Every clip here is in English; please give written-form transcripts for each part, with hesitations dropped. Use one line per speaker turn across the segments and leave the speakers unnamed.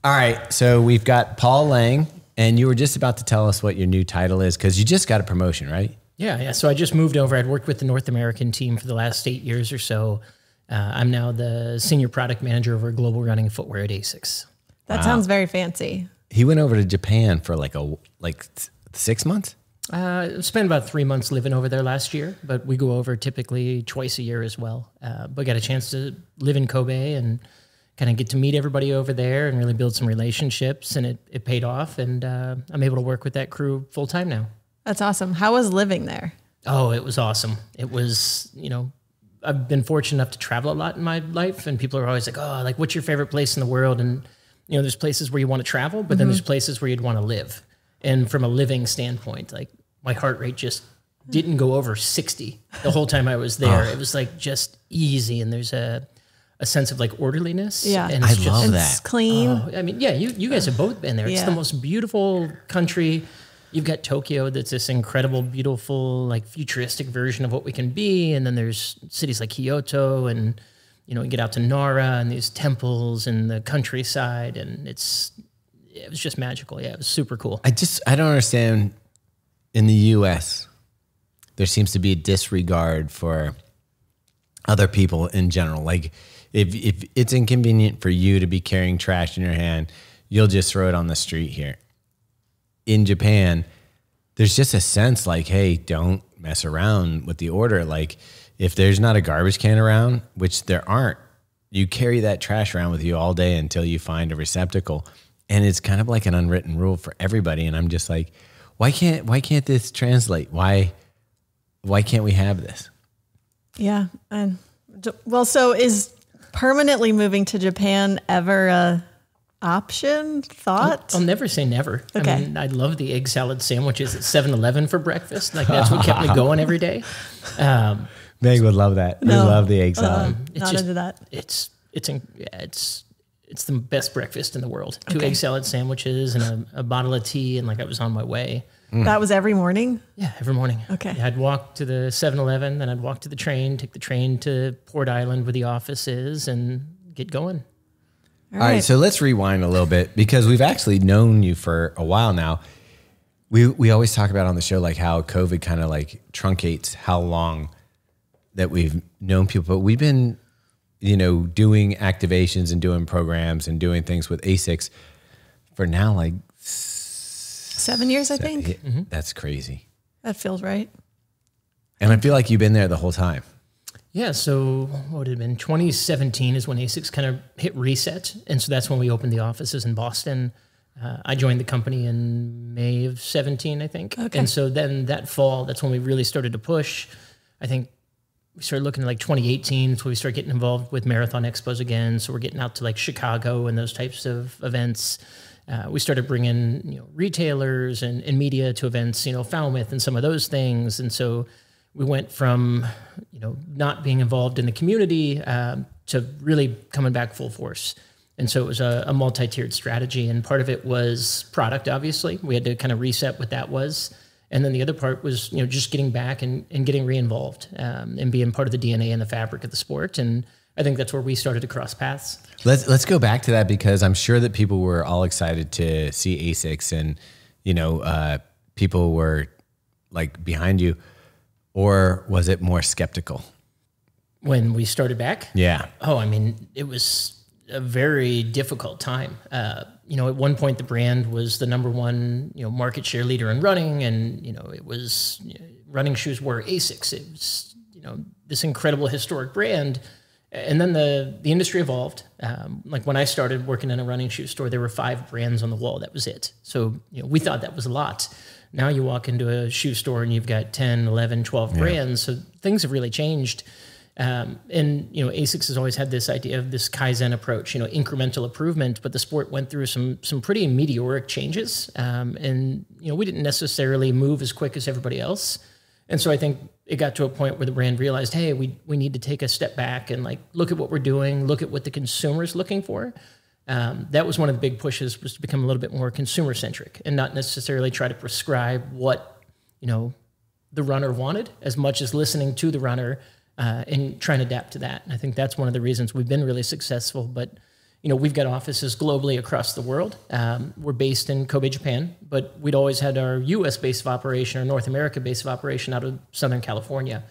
All right, so we've got Paul Lang, and you were just about to tell us what your new title is because you just got a promotion, right?
Yeah. So I just moved over. I'd worked with the North American team for the last 8 years or so. I'm now the senior product manager over global running footwear at ASICS.
That sounds very fancy.
He went over to Japan for like 6 months?
Spent about 3 months living over there last year, but we go over typically twice a year as well. But got a chance to live in Kobe and kind of get to meet everybody over there and really build some relationships, and it paid off, and I'm able to work with that crew full time now.
That's awesome. How was living there?
Oh, it was awesome. It was, I've been fortunate enough to travel a lot in my life, and people are always like, oh, like, what's your favorite place in the world? And, there's places where you want to travel, but then there's places where you'd want to live. And from a living standpoint, like, my heart rate just didn't go over 60 the whole time I was there. It was like just easy, and there's a sense of like orderliness.
Yeah.
And
I
it's
love that.
It's clean.
I mean, yeah, you guys have both been there. It's
Yeah.
the most beautiful country. You've got Tokyo, that's this incredible, beautiful, like futuristic version of what we can be. And then there's cities like Kyoto, and, you get out to Nara and these temples and the countryside. And it was just magical. Yeah, it was super cool.
I don't understand. In the U.S., there seems to be a disregard for other people in general. Like, if it's inconvenient for you to be carrying trash in your hand, you'll just throw it on the street here. In Japan, there's just a sense like, hey, don't mess around with the order. Like, if there's not a garbage can around, which there aren't, you carry that trash around with you all day until you find a receptacle. And it's kind of like an unwritten rule for everybody. And I'm just like, why can't this translate? Why can't we have this?
Yeah. So is permanently moving to Japan ever a option, thought?
I'll never say never.
Okay.
I mean, I love the egg salad sandwiches at 7-Eleven for breakfast. Like, that's what kept me going every day.
Meg would love that. We love the egg salad.
Not into that.
It's the best breakfast in the world. 2 egg salad sandwiches and a bottle of tea, and like, I was on my way.
That was every morning?
Yeah, every morning.
Okay.
Yeah, I'd walk to the 7-Eleven, then I'd walk to the train, take the train to Port Island where the office is, and get going.
All right, so let's rewind a little bit because we've actually known you for a while now. We always talk about on the show like how COVID kind of like truncates how long that we've known people, but we've been, doing activations and doing programs and doing things with ASICS for now like
7 years, I think.
That's crazy.
That feels right.
And I feel like you've been there the whole time.
Yeah, so what would it have been? 2017 is when ASICS kind of hit reset. And so that's when we opened the offices in Boston. I joined the company in May of 17, I think.
Okay.
And so then that fall, that's when we really started to push. I think we started looking at like 2018, so we started getting involved with Marathon Expos again. So we're getting out to like Chicago and those types of events. We started bringing, retailers and media to events, Falmouth and some of those things. And so we went from, not being involved in the community to really coming back full force. And so it was a multi-tiered strategy. And part of it was product, obviously. We had to kind of reset what that was. And then the other part was, just getting back and getting re-involved and being part of the DNA and the fabric of the sport. And I think that's where we started to cross paths.
Let's go back to that because I'm sure that people were all excited to see ASICS and, people were like behind you. Or was it more skeptical?
When we started back?
Yeah.
Oh, I mean, it was a very difficult time. At one point the brand was the number one, market share leader in running, and it was running shoes were ASICS. It was this incredible historic brand, and then the industry evolved. Like when I started working in a running shoe store, there were 5 brands on the wall. That was it. So we thought that was a lot. Now you walk into a shoe store and you've got 10, 11, 12 brands. So things have really changed. And ASICS has always had this idea of this Kaizen approach, incremental improvement, but the sport went through some pretty meteoric changes. And we didn't necessarily move as quick as everybody else. And so I think it got to a point where the brand realized, hey, we need to take a step back and like look at what we're doing, look at what the consumer's looking for. That was one of the big pushes, was to become a little bit more consumer centric and not necessarily try to prescribe what, the runner wanted as much as listening to the runner and trying to adapt to that. And I think that's one of the reasons we've been really successful. But, we've got offices globally across the world. We're based in Kobe, Japan, but we'd always had our U.S. base of operation or North America base of operation out of Southern California.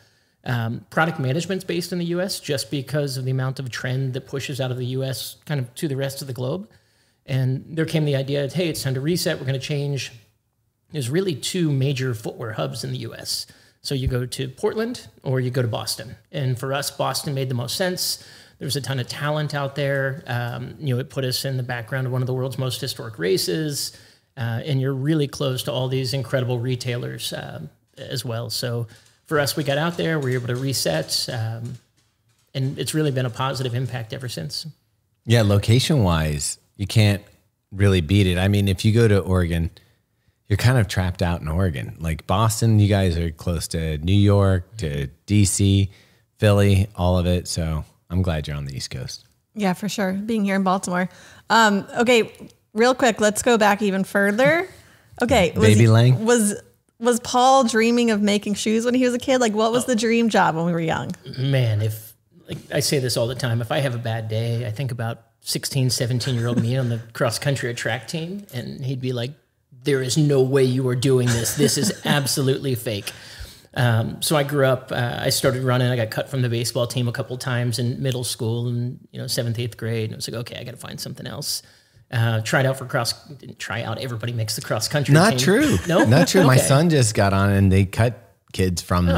Product management's based in the U.S. just because of the amount of trend that pushes out of the U.S. kind of to the rest of the globe. And there came the idea, hey, it's time to reset. We're going to change. There's really two major footwear hubs in the U.S. So you go to Portland or you go to Boston. And for us, Boston made the most sense. There's a ton of talent out there. It put us in the background of one of the world's most historic races. And you're really close to all these incredible retailers as well. So for us, we got out there, we were able to reset. And it's really been a positive impact ever since.
Yeah, location-wise, you can't really beat it. I mean, if you go to Oregon, you're kind of trapped out in Oregon. Like Boston, you guys are close to New York, to DC, Philly, all of it. So I'm glad you're on the East Coast.
Yeah, for sure. Being here in Baltimore. Okay, real quick, let's go back even further. Okay.
Baby Lang?
Was Paul dreaming of making shoes when he was a kid? Like, what was the dream job when we were young?
Man, I say this all the time, if I have a bad day, I think about 16, 17-year-old me on the cross-country or track team, and he'd be like, there is no way you are doing this. This is absolutely fake. So I grew up, I started running. I got cut from the baseball team a couple times in middle school and, 7th, 8th grade. And I was like, okay, I got to find something else. Tried out for didn't try out. Everybody makes the cross-country team.
Not true.
No?
Not true.
Okay.
My son just got on and they cut kids from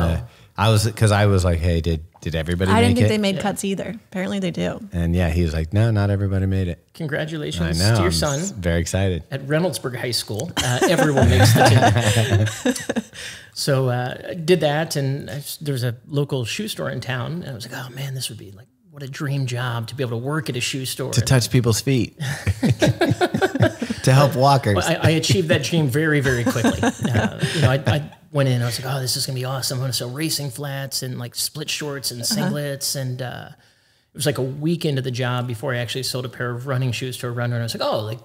I was like, hey, did everybody make it?
I didn't think they made cuts either. Apparently they do.
And yeah, he was like, no, not everybody made it.
Congratulations
I know,
to your
I'm
son.
Very excited.
At Reynoldsburg High School, everyone makes the team. So I did that, and there was a local shoe store in town, and I was like, oh man, this would be like, what a dream job to be able to work at a shoe store.
To touch people's feet. To help walkers.
Well, I achieved that dream very, very quickly. I went in, I was like, oh, this is going to be awesome. I'm going to sell racing flats and like split shorts and singlets. And it was like a week into the job before I actually sold a pair of running shoes to a runner. And I was like, oh, like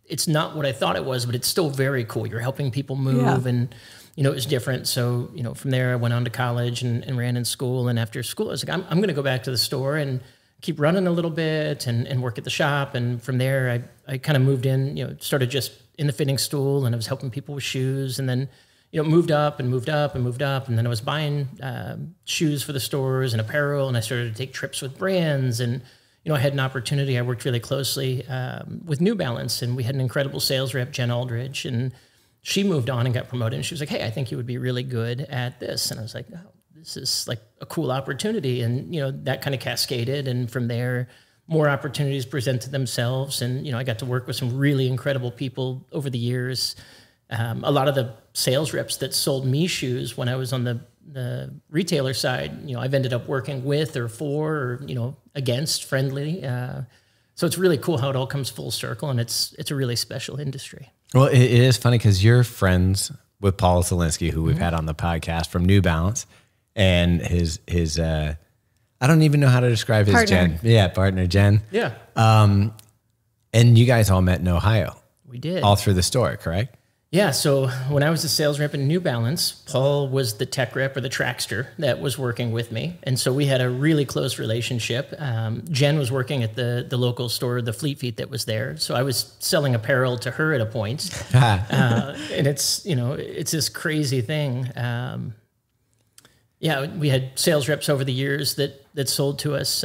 it's not what I thought it was, but it's still very cool. You're helping people move and, it was different. So, from there I went on to college and ran in school. And after school, I was like, I'm going to go back to the store and keep running a little bit and work at the shop. And from there, I kind of moved in, started just in the fitting stool and I was helping people with shoes. And then, moved up and moved up and moved up. And then I was buying shoes for the stores and apparel. And I started to take trips with brands. And, I had an opportunity. I worked really closely with New Balance. And we had an incredible sales rep, Jen Aldridge. And she moved on and got promoted. And she was like, hey, I think you would be really good at this. And I was like, oh, this is like a cool opportunity. And, that kind of cascaded. And from there, more opportunities presented themselves. And, I got to work with some really incredible people over the years. A lot of the sales reps that sold me shoes when I was on the retailer side, I've ended up working with or for, or, against friendly. So it's really cool how it all comes full circle, and it's a really special industry.
Well, it is funny because you're friends with Paul Zielinski, who we've had on the podcast from New Balance, and his I don't even know how to describe his
partner.
Jen. Yeah, partner Jen.
Yeah.
And you guys all met in Ohio.
We did.
All through the store, correct?
Yeah, so when I was a sales rep in New Balance, Paul was the tech rep or the trackster that was working with me. And so we had a really close relationship. Jen was working at the local store, the Fleet Feet that was there. So I was selling apparel to her at a point. And it's this crazy thing. We had sales reps over the years that sold to us.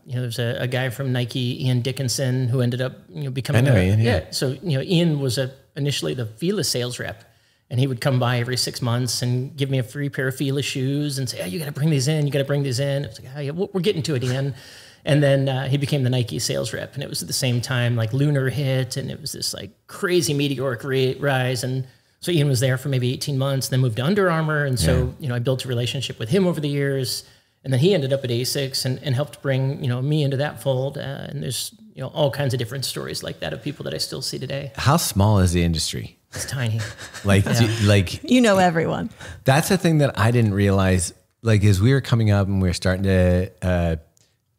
There's a guy from Nike, Ian Dickinson, who ended up becoming.
I know Ian. Yeah.
So Ian was initially the Fila sales rep, and he would come by every 6 months and give me a free pair of Fila shoes and say, "Oh, you got to bring these in. You got to bring these in." It was like, "Oh, yeah, we're getting to it, Ian." And then he became the Nike sales rep, and it was at the same time like Lunar hit, and it was this like crazy meteoric rise. And so Ian was there for maybe 18 months, then moved to Under Armour. And so, I built a relationship with him over the years. And then he ended up at ASICS and helped bring, me into that fold. And there's, all kinds of different stories like that of people that I still see today.
How small is the industry?
It's tiny.
Like,
everyone.
That's the thing that I didn't realize, like, as we were coming up and we were starting to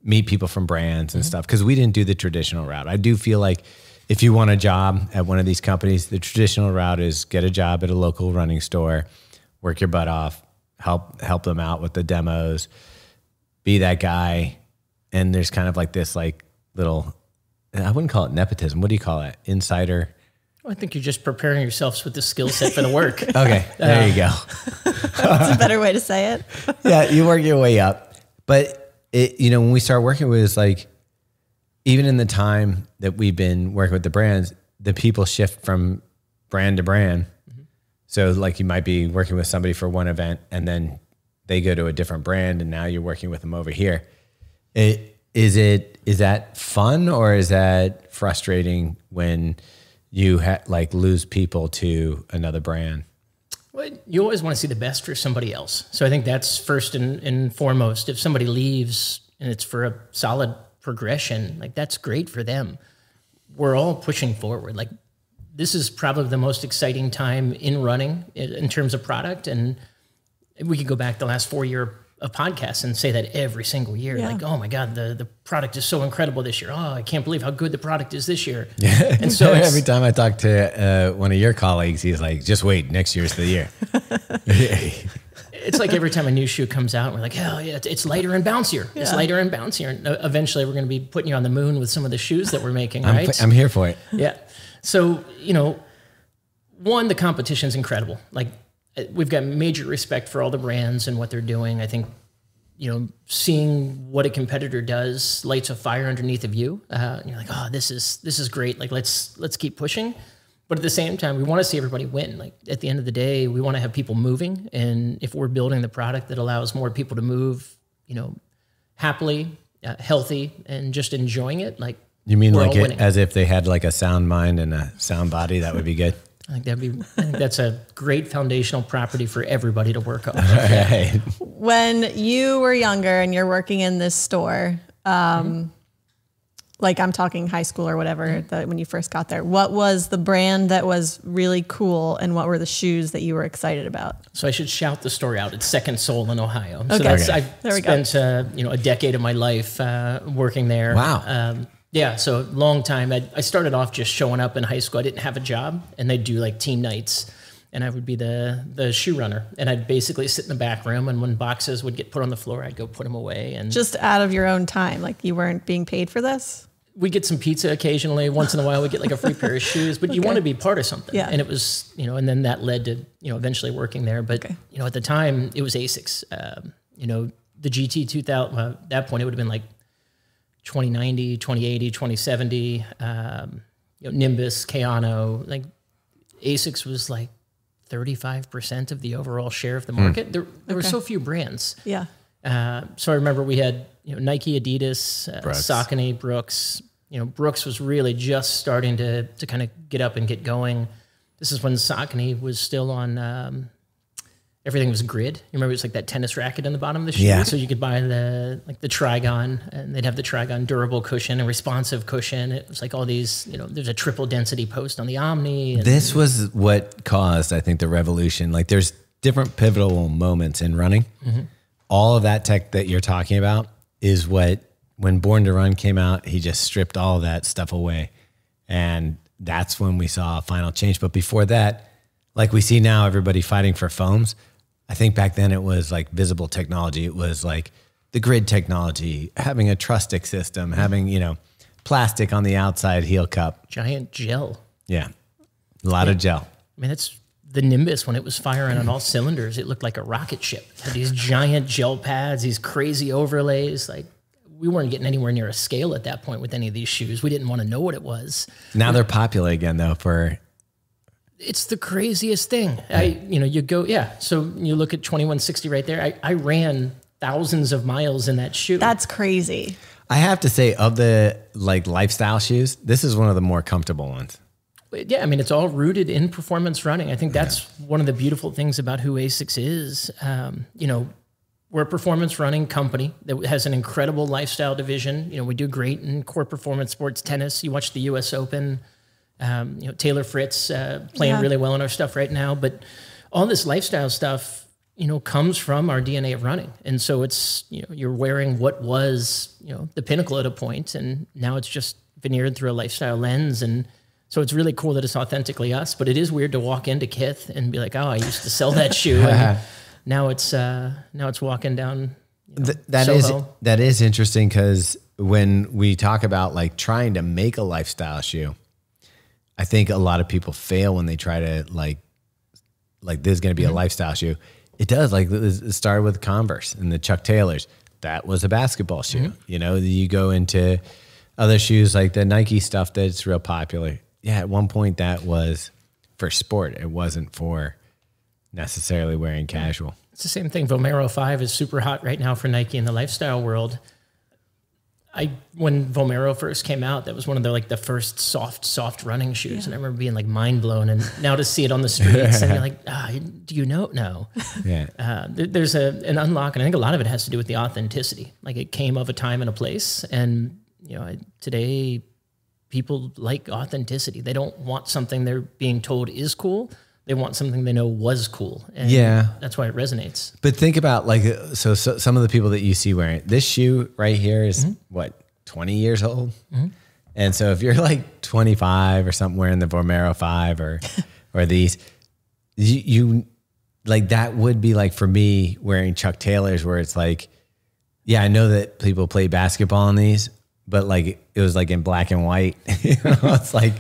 meet people from brands and stuff, because we didn't do the traditional route. I do feel like if you want a job at one of these companies, the traditional route is get a job at a local running store, work your butt off, help them out with the demos, be that guy. And there's kind of like this like little I wouldn't call it nepotism. What do you call it? Insider.
I think you're just preparing yourselves with the skill set for the work.
Okay, there you go.
That's a better way to say it.
Yeah, you work your way up. But when we start working with, it's like, even in the time that we've been working with the brands, the people shift from brand to brand. Mm-hmm. So like you might be working with somebody for one event and then they go to a different brand and now you're working with them over here. Is that fun or is that frustrating when you lose people to another brand?
Well, you always want to see the best for somebody else. So I think that's first and foremost. If somebody leaves and it's for a solid progression, like that's great for them. We're all pushing forward. Like this is probably the most exciting time in running in terms of product. And we could go back the last 4 year of podcasts and say that every single year, like, oh my God, the product is so incredible this year. Oh, I can't believe how good the product is this year.
Yeah. And so every time I talk to one of your colleagues, he's like, just wait, next year's the year.
It's like every time a new shoe comes out, we're like, hell yeah, it's lighter and bouncier. Yeah. It's lighter and bouncier. And eventually we're going to be putting you on the moon with some of the shoes that we're making, right?
I'm here for it.
Yeah. So, one, the competition's incredible. Like we've got major respect for all the brands and what they're doing. I think, seeing what a competitor does lights a fire underneath of you. You're like, oh, this is great. Like, let's keep pushing. But at the same time, we want to see everybody win. Like at the end of the day, we want to have people moving. And if we're building the product that allows more people to move, happily, healthy, and just enjoying it, like
you mean like it as if they had like a sound mind and a sound body, that would be good.
I think that's a great foundational property for everybody to work on.
Right.
When you were younger and you're working in this store, like I'm talking high school or whatever, when you first got there, what was the brand that was really cool and what were the shoes that you were excited about?
So I should shout the story out. It's Second Soul in Ohio.
Okay.
So I've spent a decade of my life working there.
Wow.
Yeah, so long time. I started off just showing up in high school. I didn't have a job, and they'd do like team nights, and I would be the shoe runner, and I'd basically sit in the back room, and when boxes would get put on the floor, I'd go put them away. And
just out of your own time, like you weren't being paid for this?
We'd get some pizza occasionally. Once in a while, we'd get like a free pair of shoes, but you want to be part of something.
Yeah.
And it was, and then that led to, eventually working there. But, at the time, it was ASICS. The GT 2000, at that point, it would have been like 2090, 2080, 2070, Nimbus, Kayano, like ASICS was like 35% of the overall share of the market. There were so few brands.
Yeah.
So I remember we had, Nike, Adidas, Saucony, Brooks. Brooks was really just starting to kind of get up and get going. This is when Saucony was still on, everything was grid. You remember it was like that tennis racket in the bottom of the shoe?
Yeah.
So you could buy the Trigon, and they'd have the Trigon durable cushion and responsive cushion. It was like all these, there's a triple density post on the Omni. And
this was what caused, I think, the revolution. Like there's different pivotal moments in running. Mm-hmm. All of that tech that you're talking about is what, when Born to Run came out, he just stripped all of that stuff away. And that's when we saw a final change. But before that, like we see now, everybody fighting for foams. I think back then it was like visible technology. It was like the grid technology, having a Trustix system, having, plastic on the outside heel cup.
Giant gel.
Yeah. A lot of gel.
I mean, it's the Nimbus when it was firing on all cylinders. It looked like a rocket ship. It had these giant gel pads, these crazy overlays. Like we weren't getting anywhere near a scale at that point with any of these shoes. We didn't want to know what it was.
Now they're popular again though
It's the craziest thing. So you look at 2160 right there. I ran thousands of miles in that shoe.
That's crazy.
I have to say, of the like lifestyle shoes, this is one of the more comfortable ones.
Yeah, I mean, it's all rooted in performance running. I think that's one of the beautiful things about who ASICS is. We're a performance running company that has an incredible lifestyle division. We do great in core performance sports, tennis. You watch the U.S. Open. Taylor Fritz playing really well in our stuff right now. But all this lifestyle stuff, comes from our DNA of running. And so it's, you're wearing what was, the pinnacle at a point, and now it's just veneered through a lifestyle lens. And so it's really cool that it's authentically us, but it is weird to walk into Kith and be like, oh, I used to sell that shoe. And now it's walking down
that is interesting because when we talk about like trying to make a lifestyle shoe, I think a lot of people fail when they try to like this is going to be a lifestyle shoe. It does. Like it started with Converse and the Chuck Taylors. That was a basketball shoe. You know, you go into other shoes like the Nike stuff that's real popular. Yeah, at one point that was for sport. It wasn't for necessarily wearing casual.
It's the same thing. Vomero 5 is super hot right now for Nike in the lifestyle world. When Vomero first came out, that was one of the first soft running shoes, and I remember being like mind blown. And now to see it on the streets, and you're like, do you know? No.
Yeah.
There's an unlock, and I think a lot of it has to do with the authenticity. Like it came of a time and a place, and today people like authenticity. They don't want something they're being told is cool. They want something they know was cool. And that's why it resonates.
But think about so some of the people that you see wearing this shoe right here is what, 20 years old? And so if you're like 25 or something wearing the Vomero 5 or these, you like that would be like for me wearing Chuck Taylors where it's like, yeah, I know that people play basketball in these, but like it was like in black and white. It's like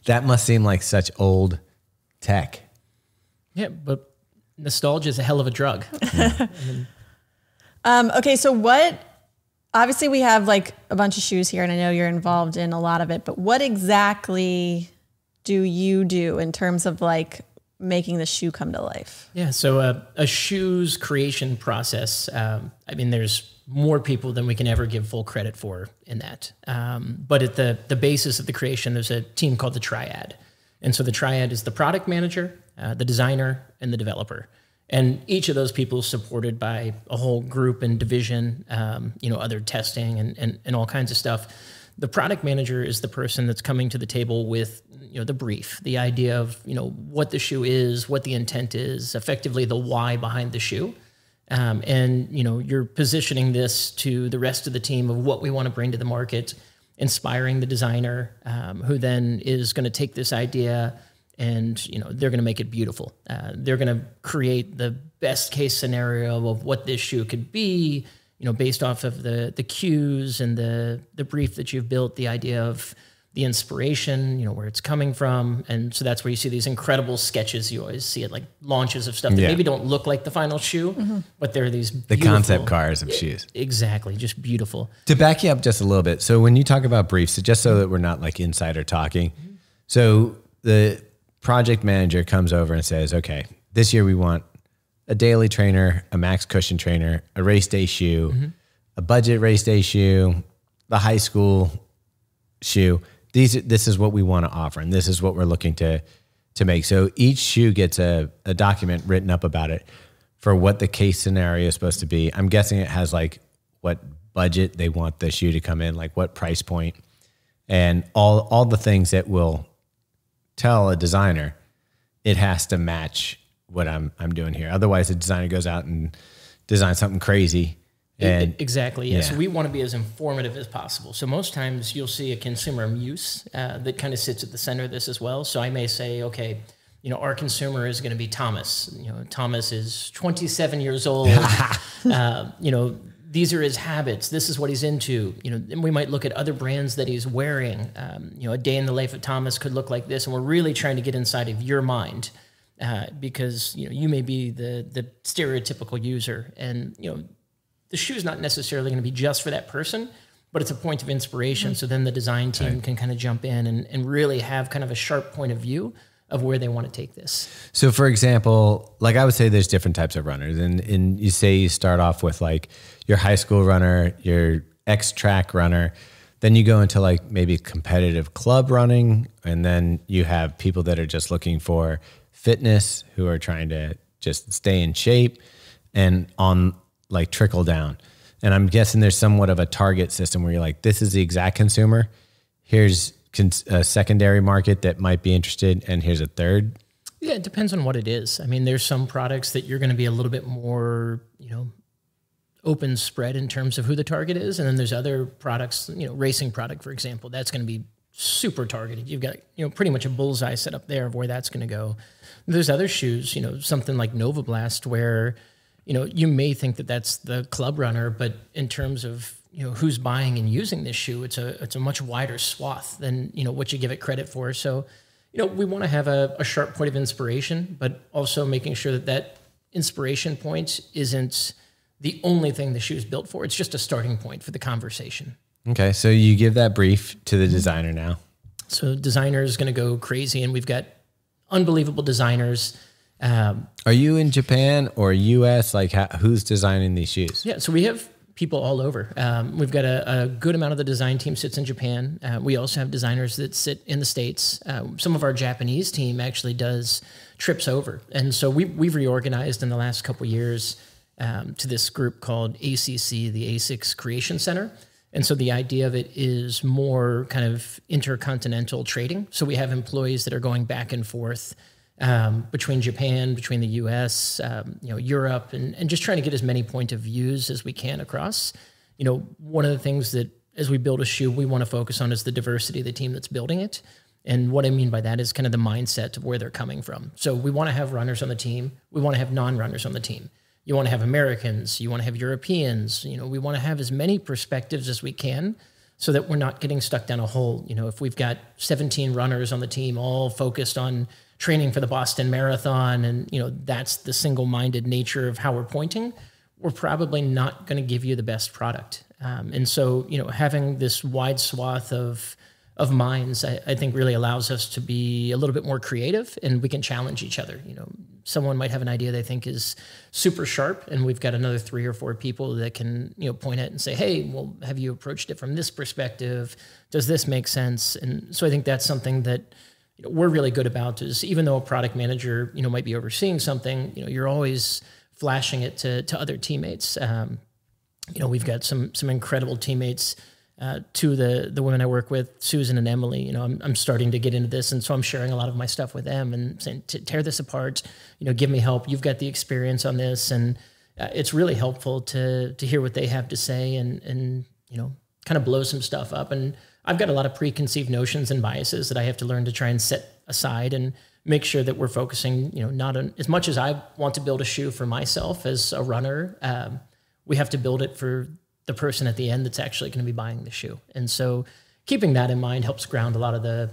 that must seem like such old tech.
Yeah, but nostalgia is a hell of a drug.
Okay, so obviously we have like a bunch of shoes here and I know you're involved in a lot of it, but what exactly do you do in terms of like making the shoe come to life?
Yeah, so a shoe's creation process, there's more people than we can ever give full credit for in that. But at the basis of the creation, there's a team called the Triad. And so the Triad is the product manager, the designer, and the developer. And each of those people is supported by a whole group and division, other testing and all kinds of stuff. The product manager is the person that's coming to the table with, the brief, the idea of, what the shoe is, what the intent is, effectively the why behind the shoe. You're positioning this to the rest of the team of what we want to bring to the market, inspiring the designer, who then is going to take this idea and, they're going to make it beautiful. They're going to create the best case scenario of what this shoe could be, based off of the cues and the brief that you've built, the idea of the inspiration, where it's coming from. And so that's where you see these incredible sketches. You always see it like launches of stuff that maybe don't look like the final shoe, but they're these beautiful,
the concept cars of shoes.
Exactly. Just beautiful.
To back you up just a little bit. So when you talk about briefs, just so that we're not like insider talking. So the project manager comes over and says, okay, this year we want a daily trainer, a max cushion trainer, a race day shoe, a budget race day shoe, the high school shoe. This is what we want to offer, and this is what we're looking to make. So each shoe gets a document written up about it for what the case scenario is supposed to be. I'm guessing it has like what budget they want the shoe to come in, like what price point, and all the things that will tell a designer it has to match what I'm doing here. Otherwise, the designer goes out and designs something crazy. And
exactly. Yeah. So we want to be as informative as possible. So most times you'll see a consumer muse that kind of sits at the center of this as well. So I may say, okay, our consumer is going to be Thomas. Thomas is 27 years old. These are his habits. This is what he's into. And we might look at other brands that he's wearing. A day in the life of Thomas could look like this. And we're really trying to get inside of your mind because, you may be the stereotypical user and, the shoe is not necessarily going to be just for that person, but it's a point of inspiration. So then the design team can kind of jump in and really have kind of a sharp point of view of where they want to take this.
So for example, like I would say there's different types of runners and you say you start off with like your high school runner, your X-Track runner, then you go into like maybe competitive club running. And then you have people that are just looking for fitness who are trying to just stay in shape and on like trickle down. And I'm guessing there's somewhat of a target system where you're like, this is the exact consumer. Here's a secondary market that might be interested. And here's a third.
Yeah, it depends on what it is. There's some products that you're going to be a little bit more, open spread in terms of who the target is. And then there's other products, racing product, for example, that's going to be super targeted. You've got, pretty much a bullseye set up there of where that's going to go. There's other shoes, something like Nova Blast where, you may think that that's the club runner, but in terms of, who's buying and using this shoe, it's a much wider swath than, what you give it credit for. So, we want to have a sharp point of inspiration, but also making sure that inspiration point isn't the only thing the shoe is built for. It's just a starting point for the conversation.
Okay. So you give that brief to the designer now.
So designer is going to go crazy, and we've got unbelievable designers.
Are you in Japan or US? Like who's designing these shoes?
Yeah. So we have people all over. We've got a good amount of the design team sits in Japan. We also have designers that sit in the States. Some of our Japanese team actually does trips over. And so we've reorganized in the last couple of years to this group called ACC, the ASICS Creation Center. And so the idea of it is more kind of intercontinental trading. So we have employees that are going back and forth between Japan, between the US, Europe, and just trying to get as many point of views as we can across. One of the things that as we build a shoe, we want to focus on is the diversity of the team that's building it. And what I mean by that is kind of the mindset of where they're coming from. So we want to have runners on the team. We want to have non-runners on the team. You want to have Americans. You want to have Europeans. We want to have as many perspectives as we can so that we're not getting stuck down a hole. If we've got 17 runners on the team all focused on training for the Boston Marathon, and that's the single-minded nature of how we're pointing, we're probably not going to give you the best product. And so, having this wide swath of minds, I think really allows us to be a little bit more creative, and we can challenge each other. Someone might have an idea they think is super sharp, and we've got another 3 or 4 people that can, point at it and say, hey, well, have you approached it from this perspective? Does this make sense? And so I think that's something that we're really good about, is even though a product manager, might be overseeing something, you're always flashing it to other teammates. We've got some incredible teammates. To the women I work with, Susan and Emily, I'm starting to get into this, and so I'm sharing a lot of my stuff with them and saying, tear this apart, give me help. You've got the experience on this, and it's really helpful to hear what they have to say and kind of blow some stuff up. And I've got a lot of preconceived notions and biases that I have to learn to try and set aside and make sure that we're focusing, not on as much as I want to build a shoe for myself as a runner. We have to build it for the person at the end that's actually going to be buying the shoe. And so keeping that in mind helps ground a lot of the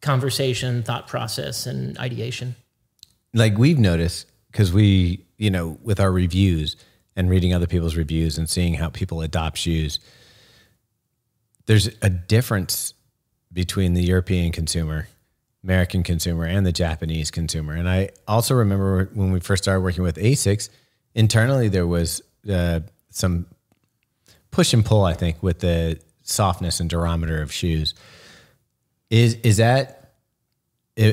conversation, thought process, and ideation.
Like we've noticed, because we, with our reviews and reading other people's reviews and seeing how people adopt shoes, there's a difference between the European consumer, American consumer, and the Japanese consumer. And I also remember when we first started working with ASICS, internally there was some push and pull, I think, with the softness and durometer of shoes.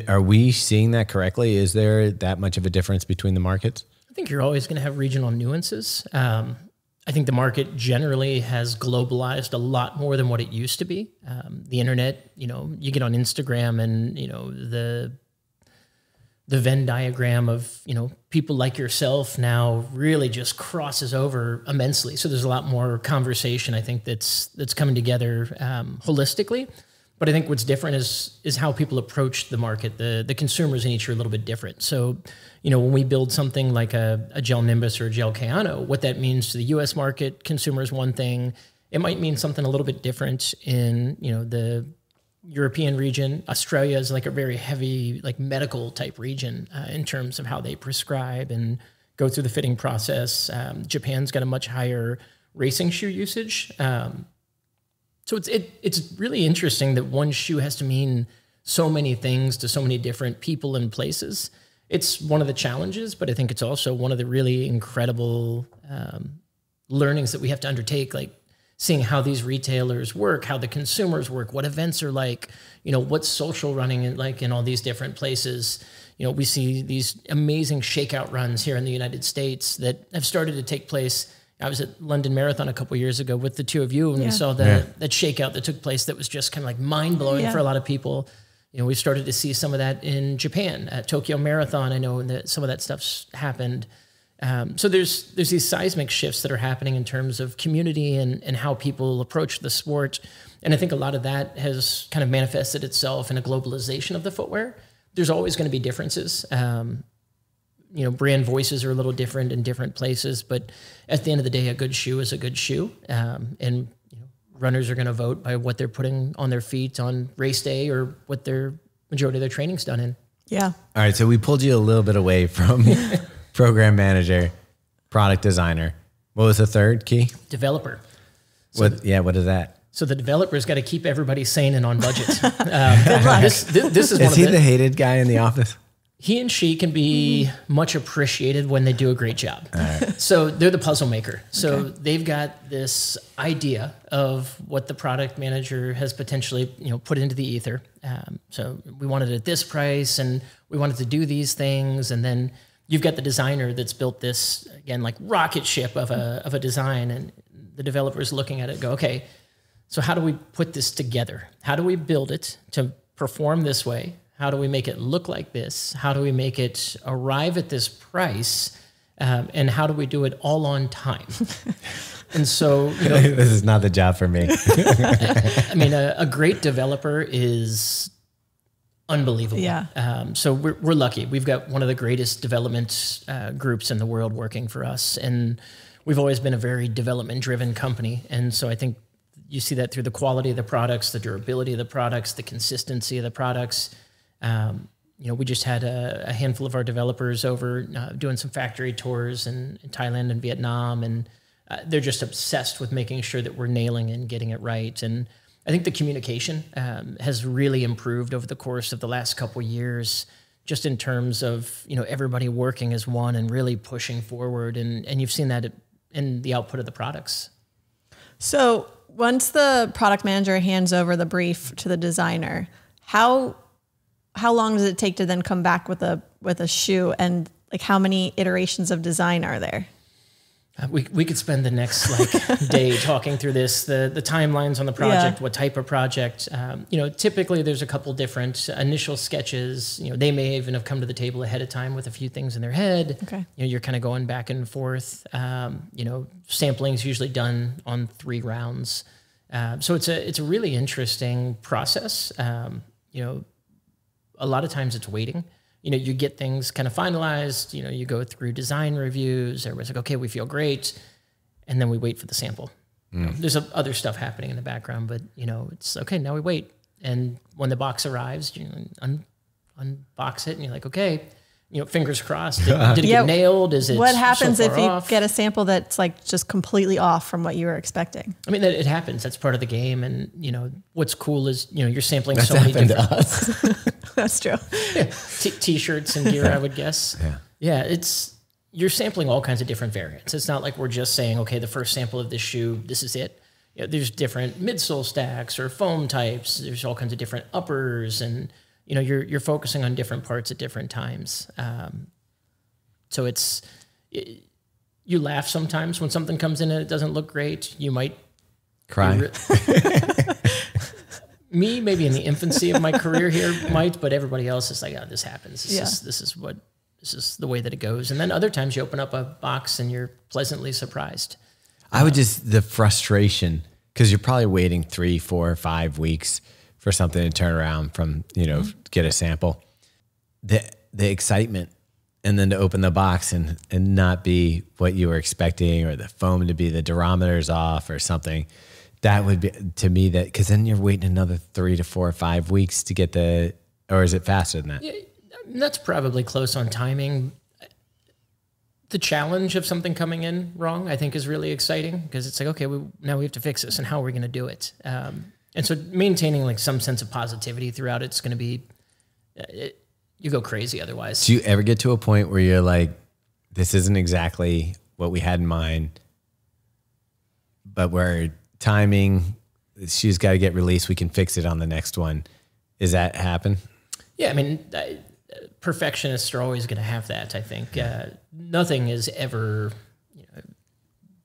Are we seeing that correctly? Is there that much of a difference between the markets?
I think you're always going to have regional nuances. I think the market generally has globalized a lot more than what it used to be. The internet, you get on Instagram and, the Venn diagram of, people like yourself now really just crosses over immensely. So there's a lot more conversation, I think, that's coming together holistically. But I think what's different is how people approach the market. The consumers in each are a little bit different. So, when we build something like a Gel Nimbus or a Gel Kayano, what that means to the US market consumer is one thing. It might mean something a little bit different in, the European region. Australia is like a very heavy, like medical type region in terms of how they prescribe and go through the fitting process. Japan's got a much higher racing shoe usage. So it's really interesting that one shoe has to mean so many things to so many different people and places. It's one of the challenges, but I think it's also one of the really incredible learnings that we have to undertake, like seeing how these retailers work, how the consumers work, what events are like, what's social running like in all these different places. We see these amazing shakeout runs here in the United States that have started to take place. I was at London Marathon a couple of years ago with the two of you, and we saw that shakeout that took place that was just kind of like mind-blowing for a lot of people. We started to see some of that in Japan at Tokyo Marathon. I know that some of that stuff's happened. So there's these seismic shifts that are happening in terms of community and how people approach the sport. And I think a lot of that has kind of manifested itself in a globalization of the footwear. There's always going to be differences. brand voices are a little different in different places, but at the end of the day, a good shoe is a good shoe. And runners are going to vote by what they're putting on their feet on race day or what their majority of their training's done in.
Yeah.
All right. So we pulled you a little bit away from program manager, product designer. What was the third key?
Developer.
What is that?
So the developer's got to keep everybody sane and on budget. This is one of
he the hated guy in the office?
He and she can be much appreciated when they do a great job. So they're the puzzle maker. So they've got this idea of what the product manager has potentially, put into the ether. So we wanted it at this price and we wanted to do these things. And then you've got the designer that's built this, again, like rocket ship of a design. And the developer's looking at it and go, okay, so how do we put this together? How do we build it to perform this way? How do we make it look like this? How do we make it arrive at this price? And how do we do it all on time? And so,
this is not the job for me.
I mean, a great developer is unbelievable.
Yeah.
So we're lucky. We've got one of the greatest development groups in the world working for us. And we've always been a very development-driven company. And so I think you see that through the quality of the products, the durability of the products, the consistency of the products. We just had a handful of our developers over doing some factory tours in Thailand and Vietnam, and they're just obsessed with making sure that we're nailing and getting it right. And I think the communication has really improved over the course of the last couple of years, just in terms of everybody working as one and really pushing forward. And you've seen that in the output of the products.
So once the product manager hands over the brief to the designer, how long does it take to then come back with a shoe, and like how many iterations of design are there?
We could spend the next day talking through this, the timelines on the project, what type of project. Typically there's a couple different initial sketches. They may even have come to the table ahead of time with a few things in their head.
Okay.
You're kind of going back and forth. Sampling is usually done on 3 rounds. So it's a really interesting process. A lot of times it's waiting. You get things kind of finalized, you go through design reviews, everybody's like, okay, we feel great. And then we wait for the sample. There's other stuff happening in the background, but it's okay, now we wait. And when the box arrives, you unbox it and you're like, okay, fingers crossed. Did it get nailed? Is it
what happens
so
if
far
you
off?
get a sample that's like just completely off from what you were expecting?
I mean, it happens. That's part of the game. And what's cool is, you're sampling
That's
so many
happened
different
to us.
That's true.
T-shirts and gear, I would guess.
Yeah.
You're sampling all kinds of different variants. It's not like we're just saying, okay, the first sample of this shoe, this is it. There's different midsole stacks or foam types. There's all kinds of different uppers, and you're focusing on different parts at different times. So you laugh sometimes when something comes in and it doesn't look great. You might
Cry.
Me, maybe in the infancy of my career here, but everybody else is like, oh, this happens. This is the way that it goes. And then other times you open up a box and you're pleasantly surprised.
I would the frustration, because you're probably waiting 3, 4, 5 weeks for something to turn around from, get a sample. The excitement, and then to open the box and not be what you were expecting, or the foam to be the durometers off or something. That would be, to me, that, because then you're waiting another 3 to 4 or 5 weeks to get or is it faster than that?
Yeah, that's probably close on timing. The challenge of something coming in wrong, I think, is really exciting, because it's like, okay, now we have to fix this, and how are we going to do it? And so maintaining some sense of positivity throughout it's going to be, you go crazy otherwise.
Do you ever get to a point where you're like, this isn't exactly what we had in mind, but we're timing, she's got to get released, we can fix it on the next one? Is that happen?
Yeah, I mean, perfectionists are always going to have that, I think. Nothing is ever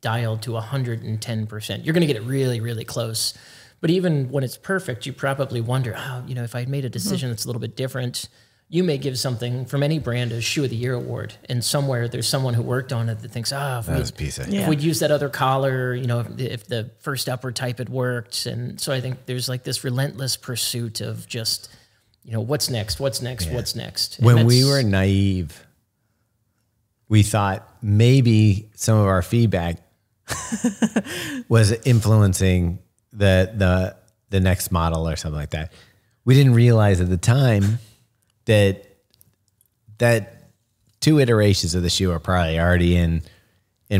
dialed to 110%. You're going to get it really, really close. But even when it's perfect, you probably wonder, if I made a decision that's a little bit different, you may give something from any brand a Shoe of the Year award, and somewhere there's someone who worked on it that thinks, if we'd used that other collar, if the first upper type had worked. And so I think there's this relentless pursuit of just, what's next, what's next, what's next. And
when we were naive we thought maybe some of our feedback was influencing the next model or something like that. We didn't realize at the time that 2 iterations of the shoe are probably already in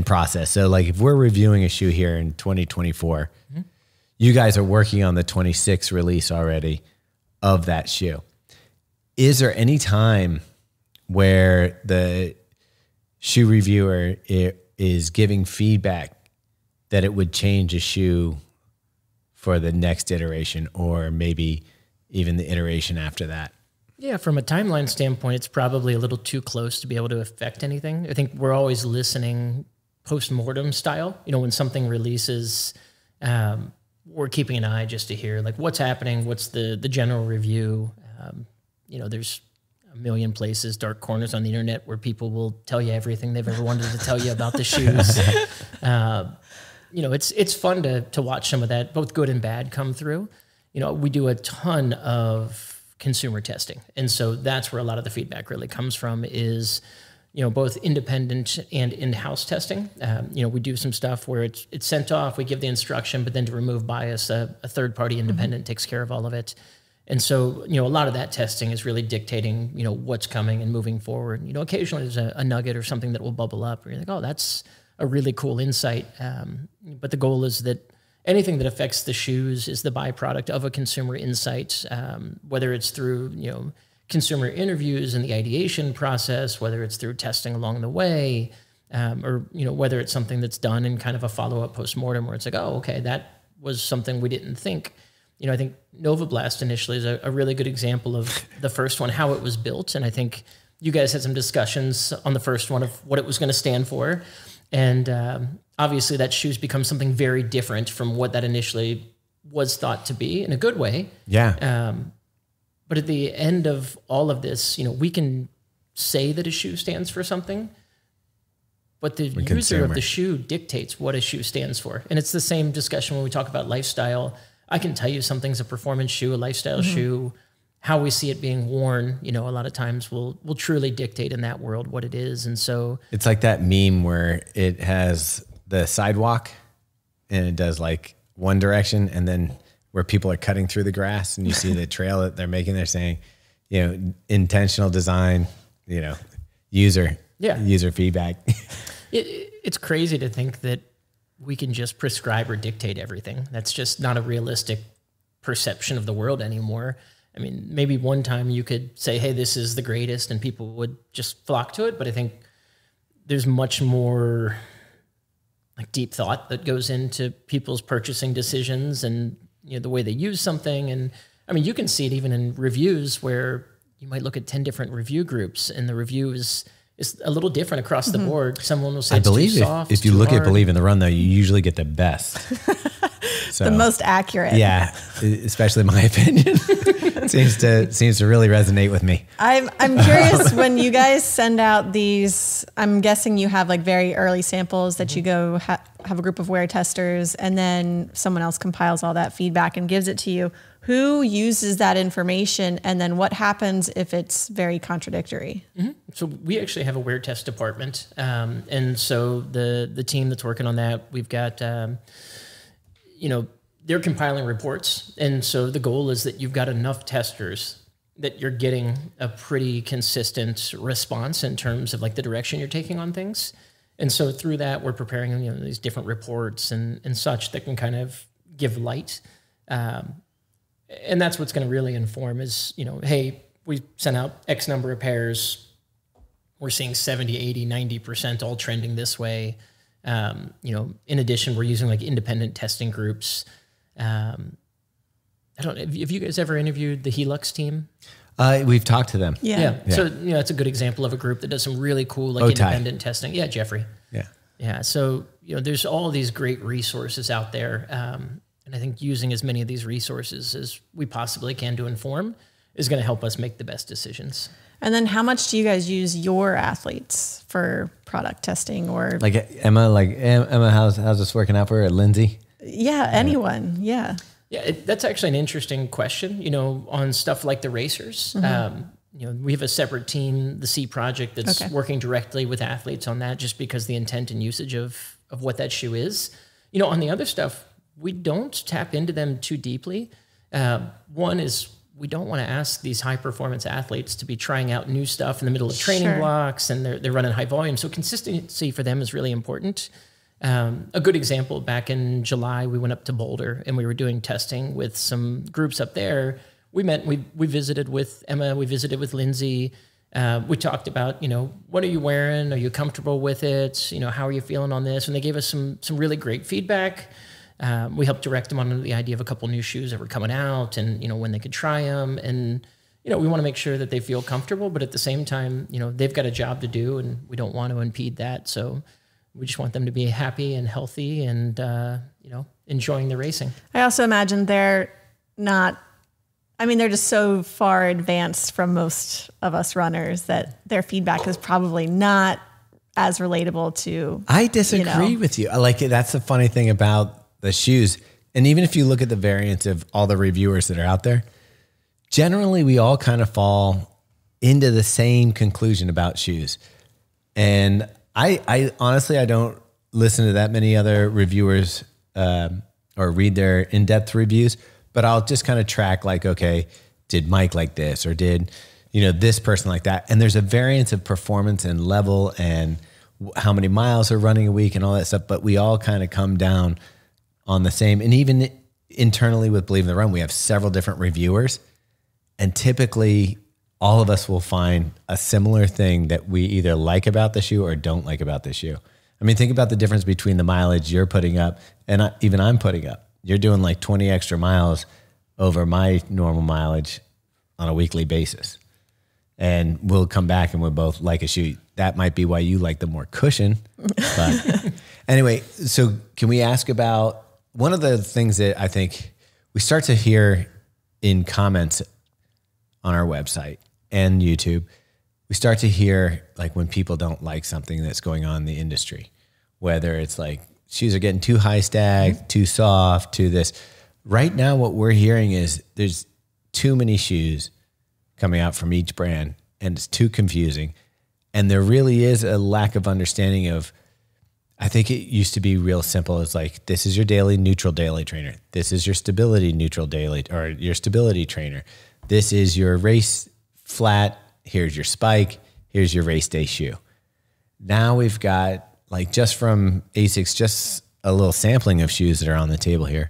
process. So like if we're reviewing a shoe here in 2024, you guys are working on the 26 release already of that shoe. Is there any time where the shoe reviewer is giving feedback that it would change a shoe for the next iteration or maybe even the iteration after that?
Yeah, from a timeline standpoint, it's probably a little too close to be able to affect anything. I think we're always listening post-mortem style. You know, when something releases, we're keeping an eye just to hear like what's happening, what's the general review. You know, there's a million places, dark corners on the internet where people will tell you everything they've ever wanted to tell you about the shoes. You know, it's fun to watch some of that, both good and bad, come through. You know, we do a ton of consumer testing. And so that's where a lot of the feedback really comes from is, you know, both independent and in-house testing. You know, we do some stuff where it's sent off, we give the instruction, but then to remove bias, a third-party independent takes care of all of it. And so, you know, a lot of that testing is really dictating, you know, what's coming and moving forward. You know, occasionally there's a nugget or something that will bubble up where you're like, oh, that's a really cool insight. But the goal is that anything that affects the shoes is the byproduct of a consumer insight, whether it's through, you know, consumer interviews and the ideation process, whether it's through testing along the way, or, you know, whether it's something that's done in kind of a follow-up post-mortem where it's like, oh, okay, that was something we didn't think. You know, I think Novablast initially is a really good example of the first one, how it was built. And I think you guys had some discussions on the first one of what it was going to stand for. And obviously that shoe's become something very different from what that initially was thought to be in a good way.
Yeah.
But at the end of all of this, you know, we can say that a shoe stands for something, but the user of the shoe dictates what a shoe stands for. And it's the same discussion when we talk about lifestyle. I can tell you something's a performance shoe, a lifestyle shoe. How we see it being worn, you know, a lot of times will truly dictate in that world what it is. And so
it's like that meme where it has the sidewalk and it does like one direction, and then where people are cutting through the grass and you see the trail that they're making, they're saying, you know, intentional design, you know, user feedback.
It's crazy to think that we can just prescribe or dictate everything. That's just not a realistic perception of the world anymore. I mean, maybe one time you could say, hey, this is the greatest, and people would just flock to it. But I think there's much more like deep thought that goes into people's purchasing decisions and, you know, the way they use something. And I mean, you can see it even in reviews where you might look at 10 different review groups and the review is a little different across the board. Someone will say it's too soft.
If you look at Believe in the Run, though, you usually get the best.
So, the most accurate.
Yeah, especially my opinion. seems to really resonate with me.
I'm curious, when you guys send out these, I'm guessing you have like very early samples that you go have a group of wear testers, and then someone else compiles all that feedback and gives it to you. Who uses that information, and then what happens if it's very contradictory?
So we actually have a wear test department, and so the team that's working on that, we've got, you know, they're compiling reports, and so the goal is that you've got enough testers that you're getting a pretty consistent response in terms of like the direction you're taking on things. And so through that, we're preparing, you know, these different reports and such that can kind of give light. And that's what's going to really inform is, you know, hey, we sent out X number of pairs. We're seeing 70, 80, 90% all trending this way. You know, in addition, we're using like independent testing groups. I don't know. Have you guys ever interviewed the Helux team?
We've talked to them.
Yeah. So, you know, it's a good example of a group that does some really cool, like independent testing. Yeah. Jeffrey. Yeah. So, you know, there's all these great resources out there. And I think using as many of these resources as we possibly can to inform is going to help us make the best decisions.
And then how much do you guys use your athletes for product testing, or
like Emma, how's this working out for her? Lindsay?
Yeah. Anyone. Yeah.
Yeah. That's actually an interesting question, you know, on stuff like the racers. we have a separate team, the C Project, that's working directly with athletes on that, just because the intent and usage of what that shoe is. On the other stuff, we don't tap into them too deeply. One is we don't want to ask these high performance athletes to be trying out new stuff in the middle of training blocks, and they're running high volume. So consistency for them is really important. A good example, back in July, we went up to Boulder and we were doing testing with some groups up there. We visited with Emma, we visited with Lindsay. We talked about, what are you wearing? Are you comfortable with it? How are you feeling on this? And they gave us some really great feedback. We helped direct them on the idea of a couple new shoes that were coming out, and, when they could try them. And, we want to make sure that they feel comfortable, but at the same time, they've got a job to do, and we don't want to impede that. So we just want them to be happy and healthy and, enjoying the racing.
I also imagine they're just so far advanced from most of us runners that their feedback is probably not as relatable to.
I disagree with you. I like it. That's the funny thing about the shoes. And even if you look at the variants of all the reviewers that are out there, generally we all kind of fall into the same conclusion about shoes. And I honestly, I don't listen to that many other reviewers or read their in-depth reviews, but I'll just kind of track like, okay, did Mike like this, or did, this person like that? And there's a variance of performance and level and how many miles are running a week and all that stuff. But we all kind of come down on the same. And even internally with Believe in the Run, we have several different reviewers, and typically all of us will find a similar thing that we either like about the shoe or don't like about the shoe. I mean, think about the difference between the mileage you're putting up and even I'm putting up. You're doing like 20 extra miles over my normal mileage on a weekly basis. And we'll come back and we'll both like a shoe. That might be why you like the more cushion. But anyway, so can we ask about one of the things that I think we start to hear in comments on our website and YouTube, we start to hear like when people don't like something that's going on in the industry, whether it's like shoes are getting too high stacked, too soft, to this. Right now, what we're hearing is there's too many shoes coming out from each brand, and it's too confusing. And there really is a lack of understanding of, I think it used to be real simple. It's like, this is your daily neutral daily trainer. This is your stability neutral daily, or your stability trainer. This is your race flat. Here's your spike. Here's your race day shoe. Now we've got, like, just from ASICS, just a little sampling of shoes that are on the table here.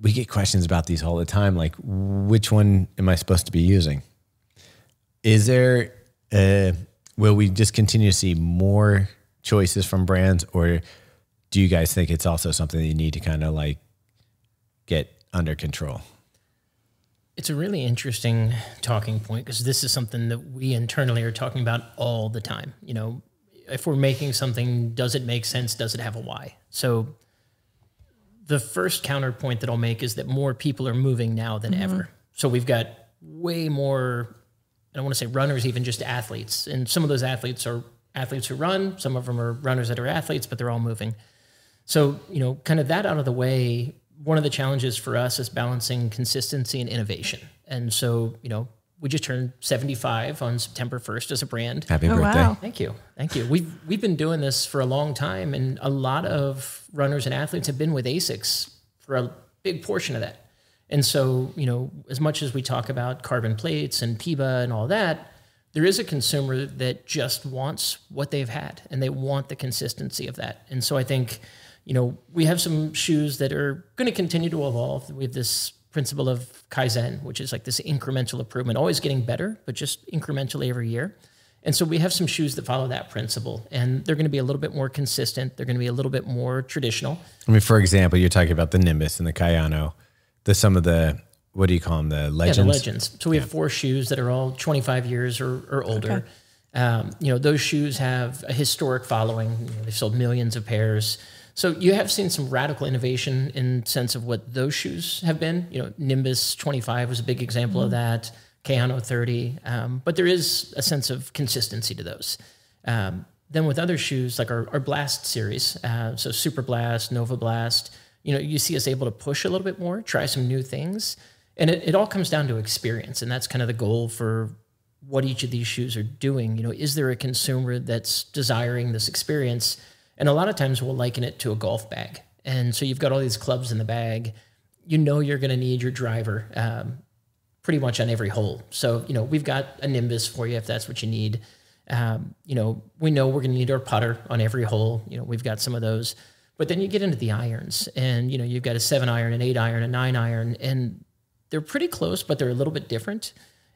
We get questions about these all the time. Like, which one am I supposed to be using? Is there, will we just continue to see more choices from brands, or do you guys think it's also something that you need to kind of like get under control?
It's a really interesting talking point, because this is something that we internally are talking about all the time. If we're making something, does it make sense? Does it have a why? So the first counterpoint that I'll make is that more people are moving now than ever. So we've got way more, I don't want to say runners, even just athletes. And some of those athletes are athletes who run. Some of them are runners that are athletes, but they're all moving. So, kind of that out of the way, one of the challenges for us is balancing consistency and innovation. And so, we just turned 75 on September 1st as a brand.
Happy birthday.
Wow.
Thank you. Thank you. We've been doing this for a long time, and a lot of runners and athletes have been with ASICS for a big portion of that. And so, as much as we talk about carbon plates and PIBA and all that, there is a consumer that just wants what they've had, and they want the consistency of that. And so I think, we have some shoes that are going to continue to evolve. We have this principle of Kaizen, which is like this incremental improvement, always getting better, but just incrementally every year. And so we have some shoes that follow that principle, and they're going to be a little bit more consistent. They're going to be a little bit more traditional.
I mean, for example, you're talking about the Nimbus and the Kayano, some of the, what do you call them? The Legends?
Yeah, the Legends. So we have 4 shoes that are all 25 years or older. Okay. Those shoes have a historic following. They've sold millions of pairs. So you have seen some radical innovation in sense of what those shoes have been. Nimbus 25 was a big example of that. Kayano 30. But there is a sense of consistency to those. Then with other shoes, like our Blast series, so Super Blast, Nova Blast, you see us able to push a little bit more, try some new things. And it all comes down to experience. And that's kind of the goal for what each of these shoes are doing. You know, is there a consumer that's desiring this experience? And a lot of times we'll liken it to a golf bag. And so you've got all these clubs in the bag. You know you're going to need your driver pretty much on every hole. So, you know, we've got a Nimbus for you if that's what you need. You know, we know we're going to need our putter on every hole. You know, we've got some of those. But then you get into the irons, and, you know, you've got a 7 iron, an 8 iron, a 9 iron, and they're pretty close, but they're a little bit different.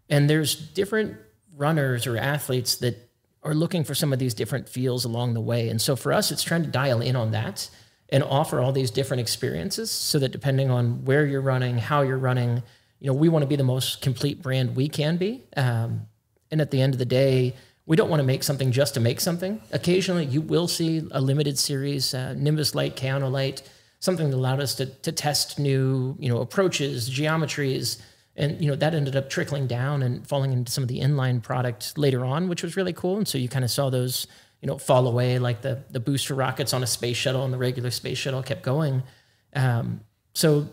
And there's different runners or athletes that are looking for some of these different feels along the way. And so for us, it's trying to dial in on that and offer all these different experiences so that depending on where you're running, how you're running, you know, we want to be the most complete brand we can be. And at the end of the day, we don't want to make something just to make something. Occasionally, you will see a limited series, Nimbus Light, Kayano Light, something that allowed us to test new, you know, approaches, geometries, and, you know, that ended up trickling down and falling into some of the inline product later on, which was really cool. And so you kind of saw those, you know, fall away, like the booster rockets on a space shuttle, and the regular space shuttle kept going. So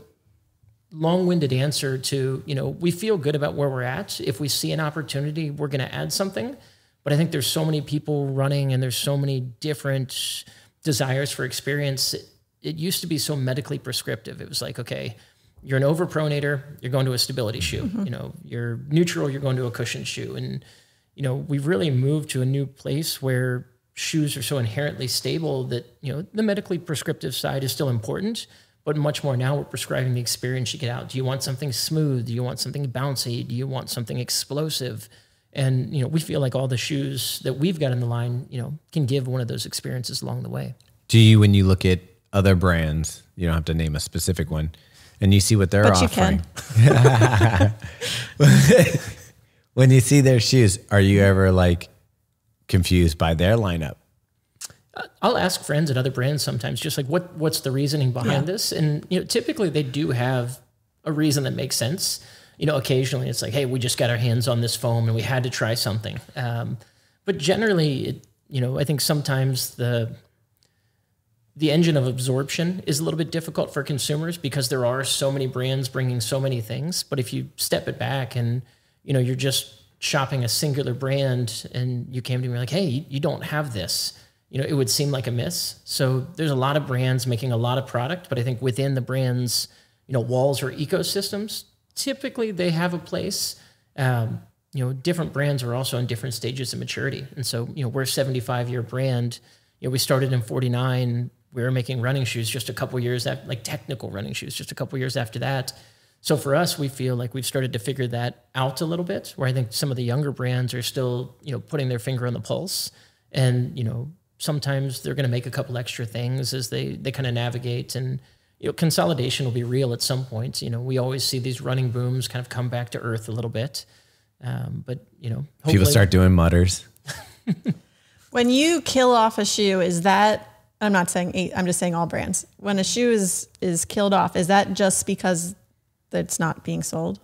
long-winded answer to, you know, we feel good about where we're at. If we see an opportunity, we're going to add something. But I think there's so many people running, and there's so many different desires for experience. It used to be so medically prescriptive. It was like, okay, you're an overpronator, you're going to a stability shoe. Mm-hmm. You know, you're neutral, you're going to a cushion shoe. And, you know, we've really moved to a new place where shoes are so inherently stable that, you know, the medically prescriptive side is still important, but much more now we're prescribing the experience you get out. Do you want something smooth? Do you want something bouncy? Do you want something explosive? And, you know, we feel like all the shoes that we've got in the line, you know, can give one of those experiences along the way.
Do you, when you look at other brands, you don't have to name a specific one, and you see what they're offering? When you see their shoes, are you ever like confused by their lineup?
I'll ask friends at other brands sometimes, just like, what's the reasoning behind this? And, you know, typically they do have a reason that makes sense. You know, occasionally it's like, hey, we just got our hands on this foam and we had to try something. But generally, you know, I think sometimes the engine of absorption is a little bit difficult for consumers because there are so many brands bringing so many things. But if you step it back and, you know, you're just shopping a singular brand and you came to me like, hey, you don't have this, you know, it would seem like a miss. So there's a lot of brands making a lot of product, but I think within the brands, you know, walls or ecosystems, typically they have a place. You know, different brands are also in different stages of maturity. And so, you know, we're a 75-year brand. You know, we started in 49. We were making running shoes just a couple years after, like technical running shoes, just a couple years after that. So for us, we feel like we've started to figure that out a little bit, where I think some of the younger brands are still, you know, putting their finger on the pulse. And, you know, sometimes they're going to make a couple extra things as they kind of navigate. And, you know, consolidation will be real at some point. You know, we always see these running booms kind of come back to earth a little bit. But, you know,
people start doing mutters.
When you kill off a shoe, is that, I'm not saying, I'm just saying all brands. When a shoe is killed off, is that just because it's not being sold?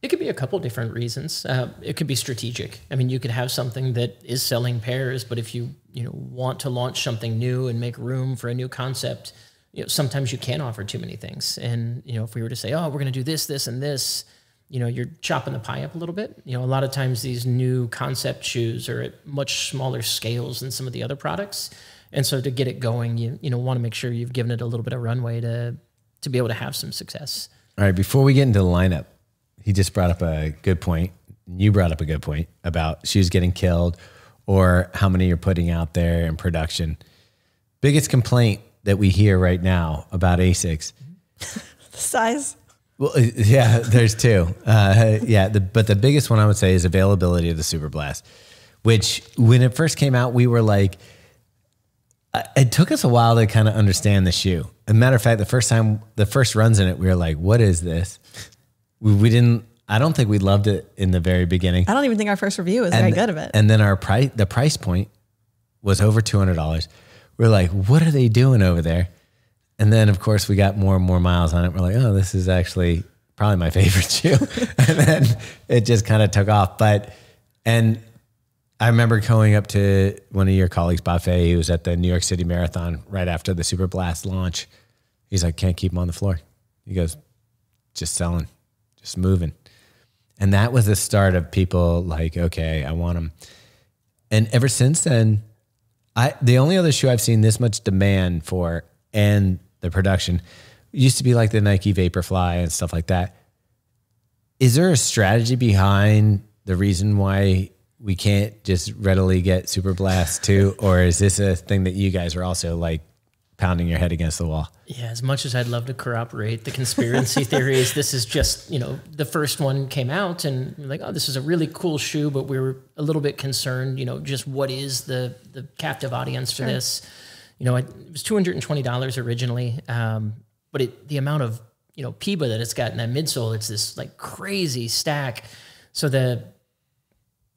It could be a couple different reasons. It could be strategic. I mean, you could have something that is selling pairs, but if you know, want to launch something new and make room for a new concept, you know, sometimes you can't offer too many things. And, you know, if we were to say, oh, we're going to do this, this, and this, you know, you're chopping the pie up a little bit. You know, a lot of times these new concept shoes are at much smaller scales than some of the other products. And so to get it going, you know, want to make sure you've given it a little bit of runway to be able to have some success.
All right, before we get into the lineup, he just brought up a good point. You brought up a good point about shoes getting killed or how many you're putting out there in production. Biggest complaint that we hear right now about ASICS.
The size.
Well, yeah, there's two. But the biggest one I would say is availability of the Superblast, which when it first came out, we were like, it took us a while to kind of understand the shoe. As a matter of fact, the first runs in it, we were like, what is this? I don't think we loved it in the very beginning.
I don't even think our first review was very good of it.
And then the price point was over $200. We're like, what are they doing over there? And then, of course, we got more and more miles on it. We're like, oh, this is actually probably my favorite shoe. And then it just kind of took off. And I remember going up to one of your colleagues, Buffet, who was at the New York City Marathon right after the Superblast launch. He's like, can't keep them on the floor. He goes, just selling just moving. And that was the start of people like, okay, I want them. And ever since then, the only other shoe I've seen this much demand for and the production used to be like the Nike Vaporfly and stuff like that. Is there a strategy behind the reason why we can't just readily get Super Blast 2? Or is this a thing that you guys are also like pounding your head against the wall?
Yeah, as much as I'd love to corroborate the conspiracy theories, this is just, the first one came out and we're like, oh, this is a really cool shoe, but we were a little bit concerned, just what is the captive audience for this? It was $220 originally, but the amount of, PIBA that it's got in that midsole, it's this like crazy stack. So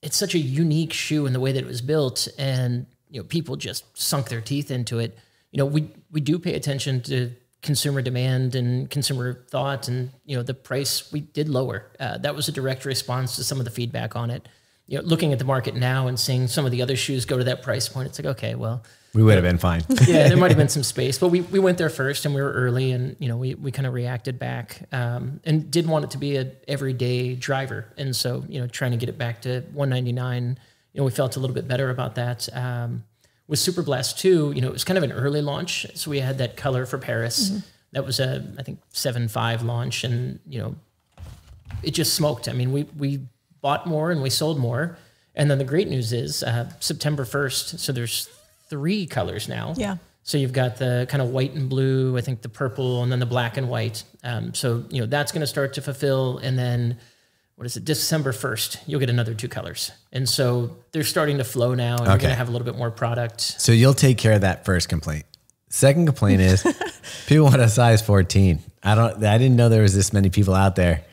it's such a unique shoe in the way that it was built, and, people just sunk their teeth into it. We do pay attention to consumer demand and consumer thought, and, the price we did lower. That was a direct response to some of the feedback on it. Looking at the market now and seeing some of the other shoes go to that price point, it's like, okay, well,
we would have been fine.
Yeah, there might have been some space, but we went there first and we were early, and, we kind of reacted back, and did want it to be a everyday driver. And so, trying to get it back to $199, we felt a little bit better about that. With Super Blast 2, it was kind of an early launch. So we had that color for Paris. Mm-hmm. That was I think 7.5 launch, and, it just smoked. I mean, we bought more and we sold more. And then the great news is September 1st, so there's 3 colors now.
Yeah.
So you've got the kind of white and blue, I think the purple, and then the black and white. So, that's going to start to fulfill. And then, December 1st, you'll get another 2 colors. And so they're starting to flow now, and we're going to have a little bit more product.
So you'll take care of that first complaint. Second complaint is people want a size 14. I didn't know there was this many people out there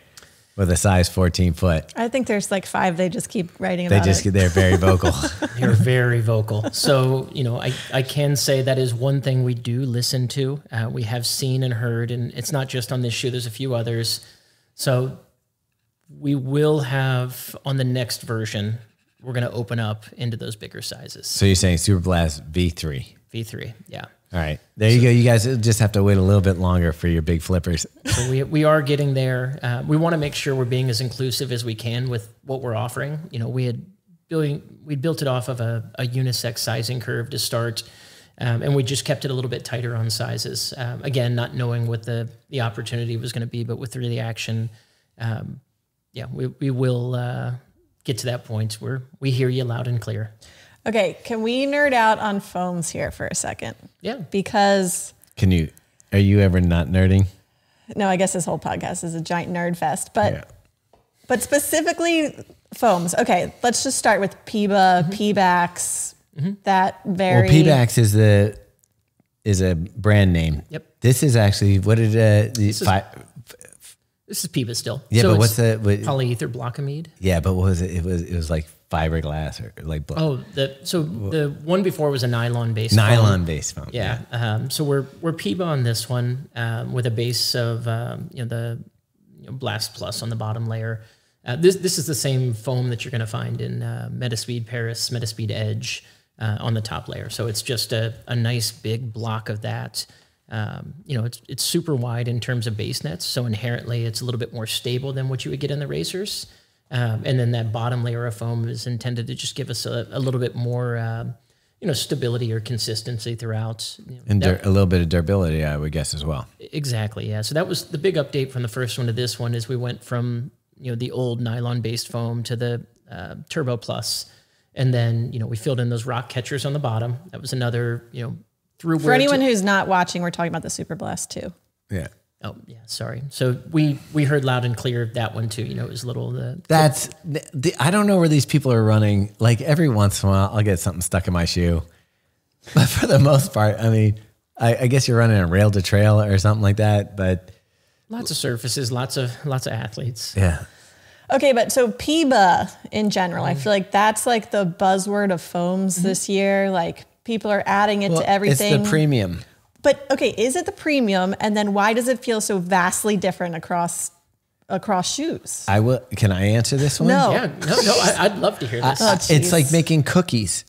with a size 14 foot.
I think there's like 5. They just keep writing about it.
They're very vocal.
They're very vocal. So, I can say that is one thing we do listen to. We have seen and heard, and it's not just on this shoe. There's a few others. So we will have on the next version, we're going to open up into those bigger sizes.
So you're saying Super Blast V3?
V3, yeah.
All right. There you go. You guys just have to wait a little bit longer for your big flippers.
So we are getting there. We want to make sure we're being as inclusive as we can with what we're offering. We built it off of a unisex sizing curve to start, and we just kept it a little bit tighter on sizes. Again, not knowing what the opportunity was going to be, but with the action, we will get to that point where we hear you loud and clear.
Okay, can we nerd out on foams here for a second?
Yeah.
Because...
Are you ever not nerding?
No, I guess this whole podcast is a giant nerd fest, but specifically foams. Okay, let's just start with PIBA, Pebax, that very...
Well, Pebax is a brand name.
Yep.
This is actually, what did...
This is PIBA still.
Yeah,
so
but what's the...
polyether blockamide.
Yeah, but what was it? It was like fiberglass or like...
the one before was a nylon-based foam.
Nylon-based foam.
Yeah. So we're PIBA on this one with a base of the Blast Plus on the bottom layer. This is the same foam that you're going to find in Metaspeed Paris, Metaspeed Edge on the top layer. So it's just a nice big block of that. It's super wide in terms of base nets, so inherently it's a little bit more stable than what you would get in the racers. And then that bottom layer of foam is intended to just give us a little bit more, stability or consistency throughout.
And a little bit of durability, I would guess, as well.
Exactly, yeah. So that was the big update from the first one to this one, is we went from, the old nylon-based foam to the Turbo Plus. And then, we filled in those rock catchers on the bottom. That was another,
For anyone who's not watching, we're talking about the Super Blast 2.
Yeah.
Oh, yeah, sorry. So we heard loud and clear that one too. It was a little...
I don't know where these people are running. Like every once in a while, I'll get something stuck in my shoe. But for the most part, I mean, I guess you're running a rail to trail or something like that, but...
Lots of surfaces, lots of athletes.
Yeah.
Okay, but so PIBA in general, I feel like that's like the buzzword of foams this year. Like people are adding it to everything.
It's the premium.
But okay, is it the premium? And then why does it feel so vastly different across shoes?
Can I answer this one?
No.
Yeah, no, I'd love to hear this.
It's like making cookies.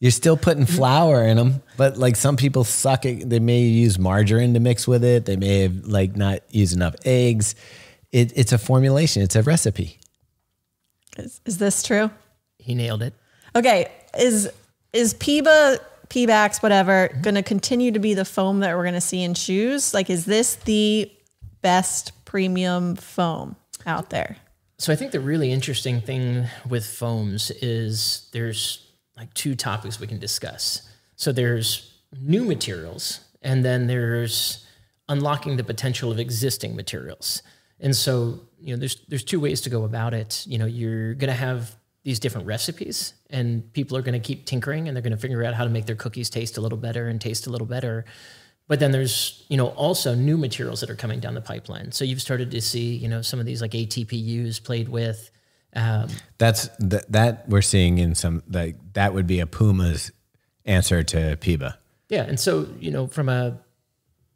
You're still putting flour in them, but like some people suck it. They may use margarine to mix with it. They may have like not used enough eggs. it's a formulation. It's a recipe.
Is this true?
He nailed it.
Okay. Is PEBA, Pebax, whatever, going to continue to be the foam that we're going to see in shoes? Like, is this the best premium foam out there?
So I think the really interesting thing with foams is there's like two topics we can discuss. So there's new materials, and then there's unlocking the potential of existing materials. And so, there's two ways to go about it. You're going to have these different recipes, and people are going to keep tinkering, and they're going to figure out how to make their cookies taste a little better and taste a little better. But then there's, also new materials that are coming down the pipeline. So you've started to see, some of these like ATPUs played with.
That we're seeing in some, that would be a Puma's answer to PEBA.
Yeah. And so, from a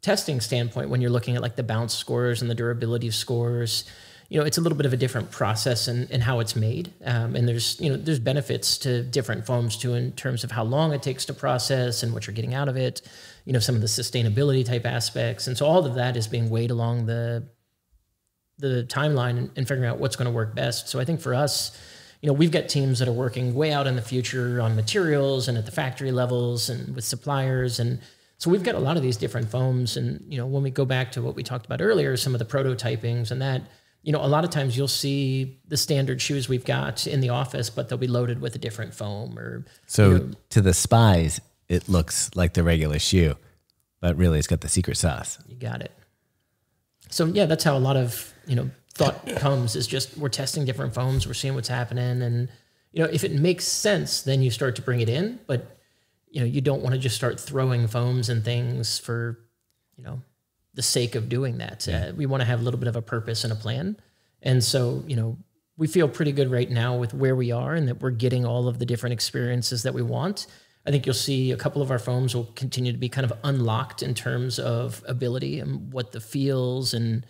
testing standpoint, when you're looking at like the bounce scores and the durability scores, it's a little bit of a different process in how it's made. And there's benefits to different foams too, in terms of how long it takes to process and what you're getting out of it, some of the sustainability type aspects. And so all of that is being weighed along the timeline and figuring out what's going to work best. So I think for us, we've got teams that are working way out in the future on materials and at the factory levels and with suppliers. And so we've got a lot of these different foams. And, when we go back to what we talked about earlier, some of the prototypings and that, a lot of times you'll see the standard shoes we've got in the office, but they'll be loaded with a different foam or.
So to the spies, it looks like the regular shoe, but really it's got the secret sauce.
You got it. So yeah, that's how a lot of, thought comes, is just we're testing different foams. We're seeing what's happening. And, if it makes sense, then you start to bring it in, but you don't want to just start throwing foams and things for, the sake of doing that. We want to have a little bit of a purpose and a plan. And so, we feel pretty good right now with where we are and that we're getting all of the different experiences that we want. I think you'll see a couple of our foams will continue to be kind of unlocked in terms of ability and what the feels and,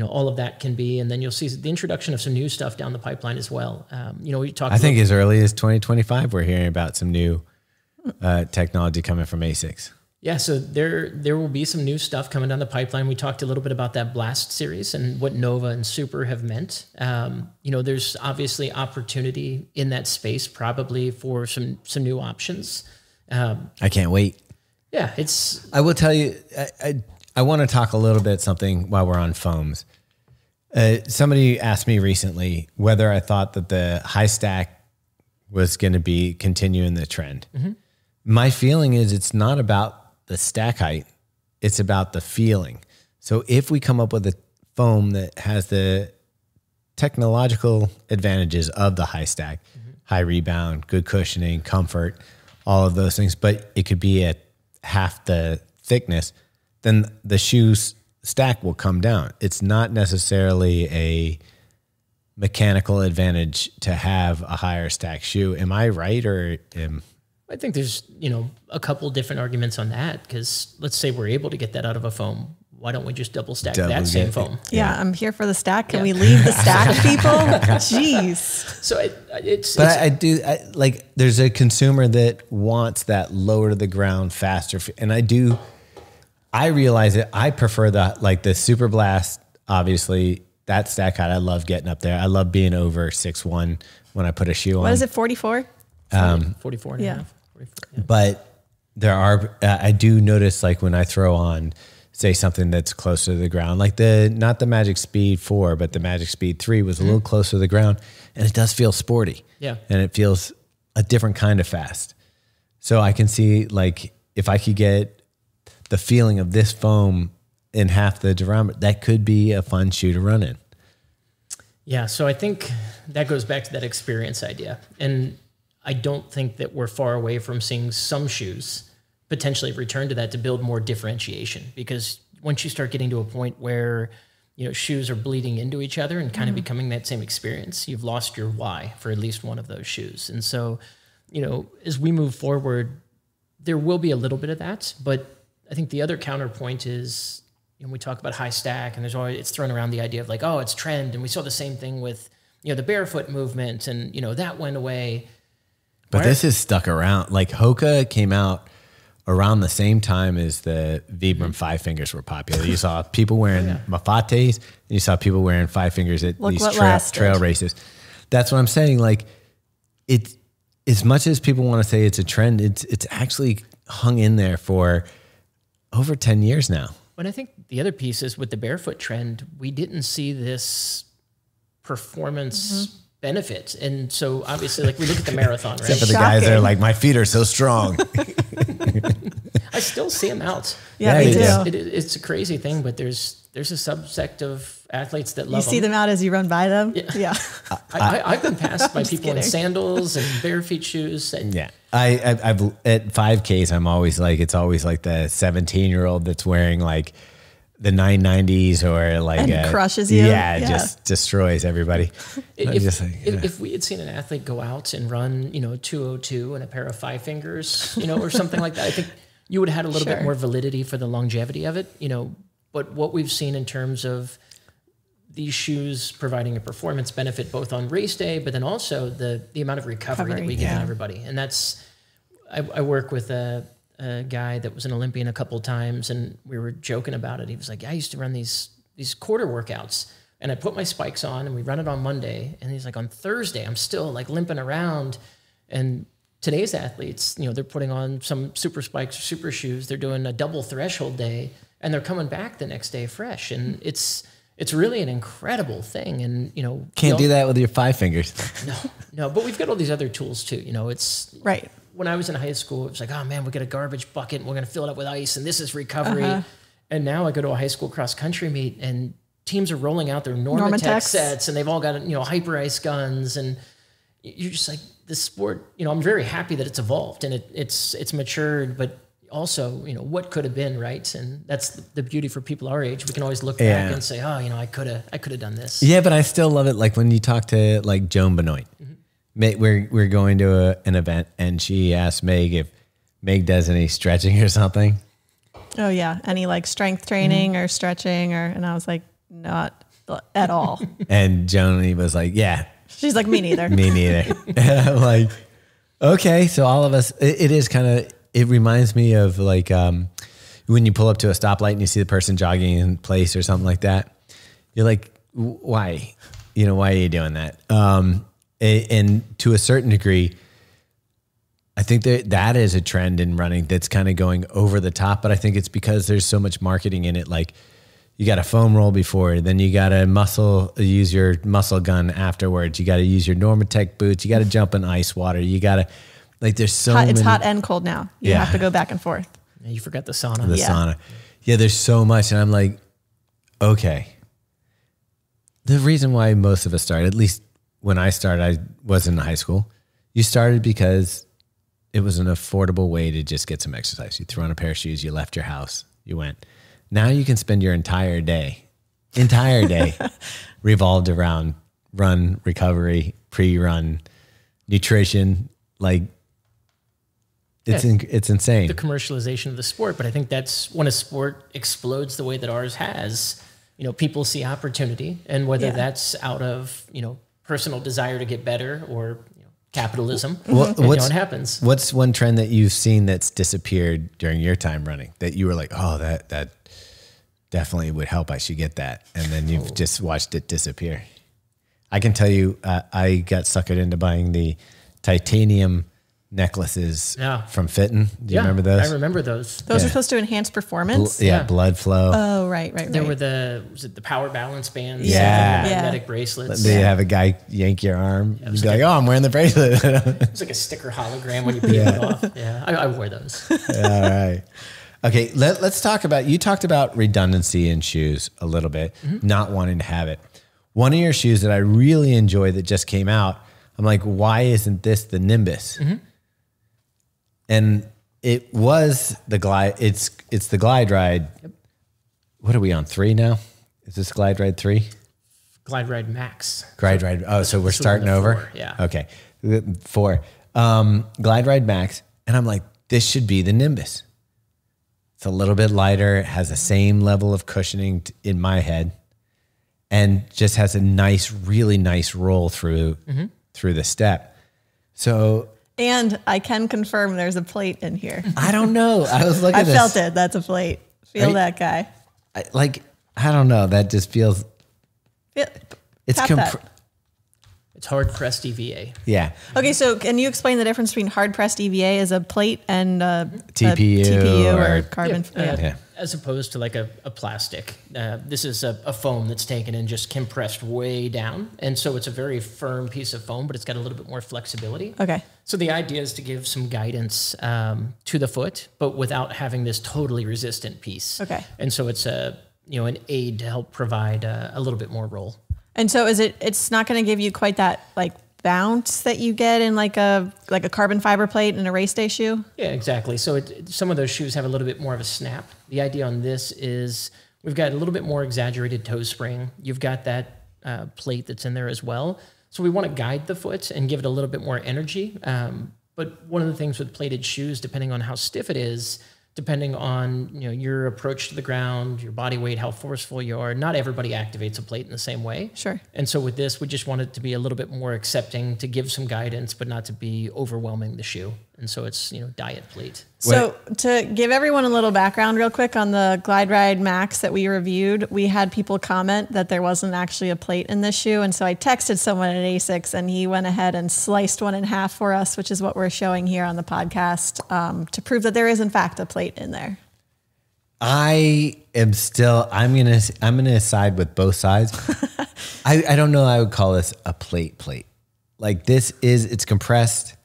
all of that can be. And then you'll see the introduction of some new stuff down the pipeline as well. We talked.
I think as early as 2025, we're hearing about some new technology coming from ASICS.
Yeah, so there will be some new stuff coming down the pipeline. We talked a little bit about that Blast series and what Nova and Super have meant. There's obviously opportunity in that space, probably for some new options.
I can't wait.
Yeah,
I will tell you, I want to talk a little bit something while we're on foams. Somebody asked me recently whether I thought that the high stack was going to be continuing the trend. Mm-hmm. My feeling is it's not about the stack height, it's about the feeling. So if we come up with a foam that has the technological advantages of the high stack, high rebound, good cushioning, comfort, all of those things, but it could be at half the thickness, then the shoe's stack will come down. It's not necessarily a mechanical advantage to have a higher stack shoe. Am I right, or
I think there's, a couple different arguments on that, because let's say we're able to get that out of a foam. Why don't we just double stack that same foam?
Yeah, I'm here for the stack. Can we leave the stack, people? Jeez.
So
there's a consumer that wants that lower to the ground, faster. And I realize it. I prefer the Super Blast, obviously, that stack height. I love getting up there. I love being over 6'1" when I put a shoe on.
What is it, 44?
44 and a half. 44, yeah.
But there are, I do notice when I throw on, say, something that's closer to the ground, not the Magic Speed 4, but the Magic Speed 3 was a little closer to the ground, and it does feel sporty.
Yeah.
And it feels a different kind of fast. So I can see if I could get the feeling of this foam in half the diameter, that could be a fun shoe to run in.
Yeah. So I think that goes back to that experience idea. And I don't think that we're far away from seeing some shoes potentially return to that to build more differentiation, because once you start getting to a point where, shoes are bleeding into each other and kind of becoming that same experience, you've lost your why for at least one of those shoes. And so, as we move forward, there will be a little bit of that, but I think the other counterpoint is, we talk about high stack, and it's thrown around the idea of it's trend. And we saw the same thing with, the barefoot movement, and, that went away.
But this is stuck around. Hoka came out around the same time as the Vibram 5 fingers were popular. You saw people wearing Mafates, and you saw people wearing 5 fingers at
Look
these
what
trail races. That's what I'm saying. Like, it, as much as people want to say it's a trend, it's actually hung in there for over 10 years now.
But I think the other piece is with the barefoot trend, we didn't see this performance benefit. And so obviously, like, we look at the marathon, right?
Except for the guys that are like, my feet are so strong.
I still see them out.
Yeah, me too.
It's a crazy thing, but there's a subsect of athletes that love
You see them out as you run by them? Yeah.
I've been passed by people in
kidding.
sandals and bare feet shoes. And
Yeah. I've at 5Ks, I'm always like, it's always like the 17-year-old that's wearing like the 990s or like
And crushes you.
Yeah,
Yeah.
just destroys everybody.
If we had seen an athlete go out and run, 202 and a pair of 5 fingers, or something like that, I think you would have had a little bit
Sure.
more validity for the longevity of it, But what we've seen in terms of these shoes providing a performance benefit both on race day, but then also the amount of recovery that we give everybody. And that's, I work with a guy that was an Olympian a couple of times, and we were joking about it. He was like, I used to run these quarter workouts, and I put my spikes on, and we run it on Monday. And he's like, on Thursday, I'm still like limping around. And today's athletes, they're putting on some super spikes or super shoes. They're doing a double threshold day, and they're coming back the next day fresh. And it's really an incredible thing. And,
Can't do that with your 5 fingers.
No, but we've got all these other tools too. It's
Right.
when I was in high school, it was like, oh man, we got a garbage bucket and we're going to fill it up with ice and this is recovery. And now I go to a high school cross country meet and teams are rolling out their Normatec sets and they've all got, hyper ice guns. And you're just like, this sport, I'm very happy that it's evolved and it's matured, but also, what could have been, right? And that's the beauty for people our age. We can always look back and say, oh, I could have done this.
Yeah, but I still love it. Like when you talk to like Joan Benoit, we're going to an event and she asked Meg if Meg does any stretching or something.
Oh yeah. Any like strength training or stretching and I was like, not at all.
And Joan was like, yeah.
She's like, me neither.
Me neither. I'm like, okay. So all of us, it is kind of, it reminds me of like when you pull up to a stoplight and you see the person jogging in place or something like that. You're like, why? Why are you doing that? And to a certain degree, I think that is a trend in running that's kind of going over the top. But I think it's because there's so much marketing in it. Like you got a foam roll before, then you got to use your muscle gun afterwards. You got to use your Normatec boots. You got to jump in ice water. You got to. Like there's so many.
It's hot and cold now. You have to go back and forth.
Yeah, you forgot the sauna.
The sauna. Yeah, there's so much. And I'm like, okay. The reason why most of us started, at least when I started, I was in high school. You started because it was an affordable way to just get some exercise. You threw on a pair of shoes, you left your house, you went. Now you can spend your entire day revolved around run, recovery, pre-run, nutrition, like it's insane.
The commercialization of the sport, but I think that's when a sport explodes the way that ours has, people see opportunity, and whether that's out of, personal desire to get better or capitalism, it happens.
What's one trend that you've seen that's disappeared during your time running that you were like, oh, that definitely would help. I should get that. And then you've just watched it disappear. I can tell you, I got suckered into buying the titanium necklaces from Fitton. Do you remember those?
I remember those.
Those are supposed to enhance performance?
Blood flow.
Oh, right.
There were was it the power balance bands?
Yeah.
Magnetic bracelets.
They have a guy yank your arm. You'd be like, oh, I'm wearing the bracelet.
It's like a sticker hologram when you peel it off. Yeah, I wore those.
All right. Okay, let's talk about, you talked about redundancy in shoes a little bit, not wanting to have it. One of your shoes that I really enjoy that just came out, I'm like, why isn't this the Nimbus? And it was the Glide, it's the Glide Ride. Yep. What are we on, 3 now? Is this Glide Ride 3?
Glide Ride Max.
Glide Ride, oh, so we're starting over?
4, yeah.
Okay, 4. Glide Ride Max, and I'm like, this should be the Nimbus. It's a little bit lighter, it has the same level of cushioning in my head, and just has a nice, really nice roll through the step. So
And I can confirm there's a plate in here.
I don't know. I was looking
I
at this.
felt it. That's a plate. Feel
Right?
that guy.
I don't know. That just feels,
Feel,
it's,
tap that.
It's hard pressed EVA.
yeah.
Okay, so can you explain the difference between hard pressed EVA as a plate and
TPU
a TPU
or-
or carbon?
Yeah.
As opposed to like a plastic. This is a foam that's taken and just compressed way down. And so it's a very firm piece of foam, but it's got a little bit more flexibility.
Okay.
So the idea is to give some guidance to the foot, but without having this totally resistant piece.
Okay.
And so it's an aid to help provide a little bit more roll.
And so it's not going to give you quite that like bounce that you get in like a carbon fiber plate in a race day shoe?
Yeah, exactly. So some of those shoes have a little bit more of a snap. The idea on this is we've got a little bit more exaggerated toe spring. You've got that plate that's in there as well. So we want to guide the foot and give it a little bit more energy. But one of the things with plated shoes, depending on how stiff it is, depending on your approach to the ground, your body weight, how forceful you are, not everybody activates a plate in the same way.
Sure.
And so with this, we just want it to be a little bit more accepting, to give some guidance, but not to be overwhelming the shoe. And so it's diet plate.
So to give everyone a little background real quick on the Glide Ride Max that we reviewed, we had people comment that there wasn't actually a plate in this shoe. And so I texted someone at ASICS and he went ahead and sliced one in half for us, which is what we're showing here on the podcast, to prove that there is in fact a plate in there.
I'm gonna side with both sides. I don't know. I would call this a plate. Like it's compressed,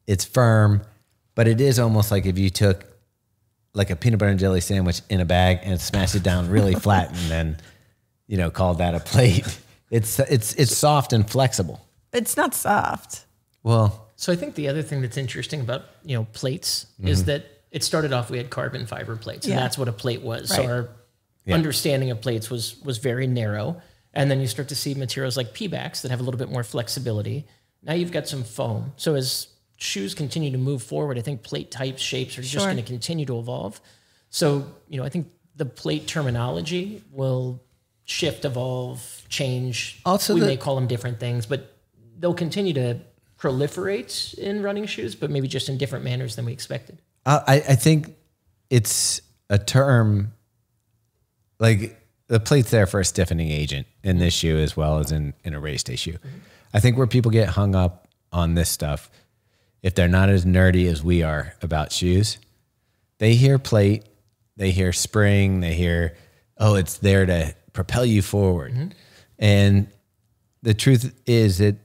it's firm, but it is almost like if you took like a peanut butter and jelly sandwich in a bag and smashed it down really flat and then, called that a plate. It's soft and flexible.
It's not soft.
Well,
So I think the other thing that's interesting about plates is that it started off, we had carbon fiber plates, and
Yeah.
that's what a plate was.
Right.
So our understanding of plates was very narrow. And then you start to see materials like Pebax that have a little bit more flexibility. Now you've got some foam. So as shoes continue to move forward, I think plate types, shapes are just
Sure.
going to continue to evolve. So, I think the plate terminology will shift, evolve, change.
Also
we
the-
may call them different things, but they'll continue to proliferate in running shoes, but maybe just in different manners than we expected.
I think it's a term, like the plate's there for a stiffening agent in this shoe as well as in a race day shoe. I think where people get hung up on this stuff, if they're not as nerdy as we are about shoes, they hear plate, they hear spring, they hear, oh, it's there to propel you forward. And the truth is that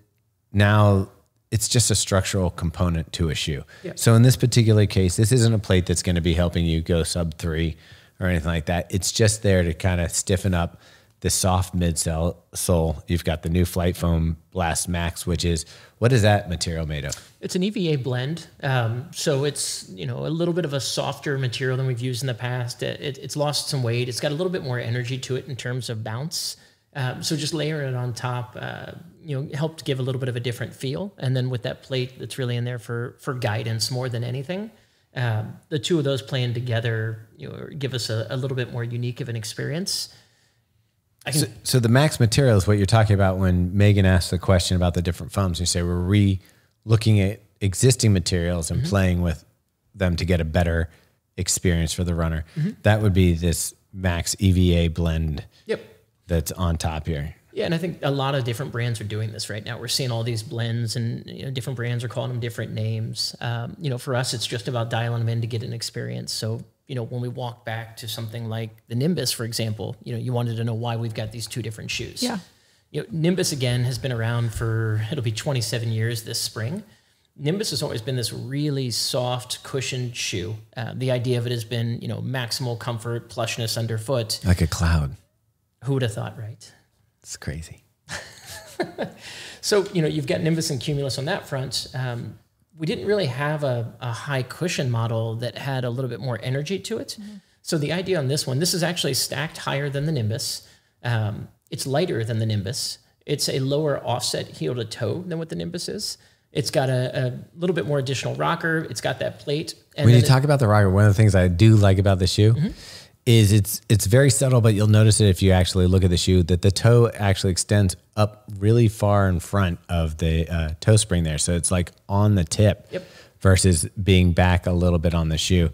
now it's just a structural component to a shoe.
Yeah.
So in this particular case, this isn't a plate that's going to be helping you go sub 3 or anything like that. It's just there to kind of stiffen up the soft midsole. You've got the new Flight Foam Blast Max, which is, what is that material made of?
It's an EVA blend. So it's, a little bit of a softer material than we've used in the past. It's lost some weight. It's got a little bit more energy to it in terms of bounce. So just layering it on top, helped give a little bit of a different feel. And then with that plate that's really in there for guidance more than anything, the two of those playing together, give us a little bit more unique of an experience.
So the Max material is what you're talking about when Megan asked the question about the different foams. You say we're re-looking at existing materials and playing with them to get a better experience for the runner. That would be this Max EVA blend.
Yep.
That's on top here.
Yeah, and I think a lot of different brands are doing this right now. We're seeing all these blends, and different brands are calling them different names. For us, it's just about dialing them in to get an experience. So, when we walk back to something like the Nimbus, for example, you wanted to know why we've got these two different shoes.
Yeah.
Nimbus, again, has been around it'll be 27 years this spring. Nimbus has always been this really soft, cushioned shoe. The idea of it has been, maximal comfort, plushness underfoot.
Like a cloud.
Who would have thought, right?
It's crazy.
So, you've got Nimbus and Cumulus on that front. We didn't really have a high cushion model that had a little bit more energy to it. So the idea on this one, this is actually stacked higher than the Nimbus. It's lighter than the Nimbus. It's a lower offset heel to toe than what the Nimbus is. It's got a little bit more additional rocker. It's got that plate. And
When you
then
talk about the rocker, one of the things I do like about the shoe is it's very subtle, but you'll notice it if you actually look at the shoe, that the toe actually extends up really far in front of the toe spring there. So it's like on the tip versus being back a little bit on the shoe.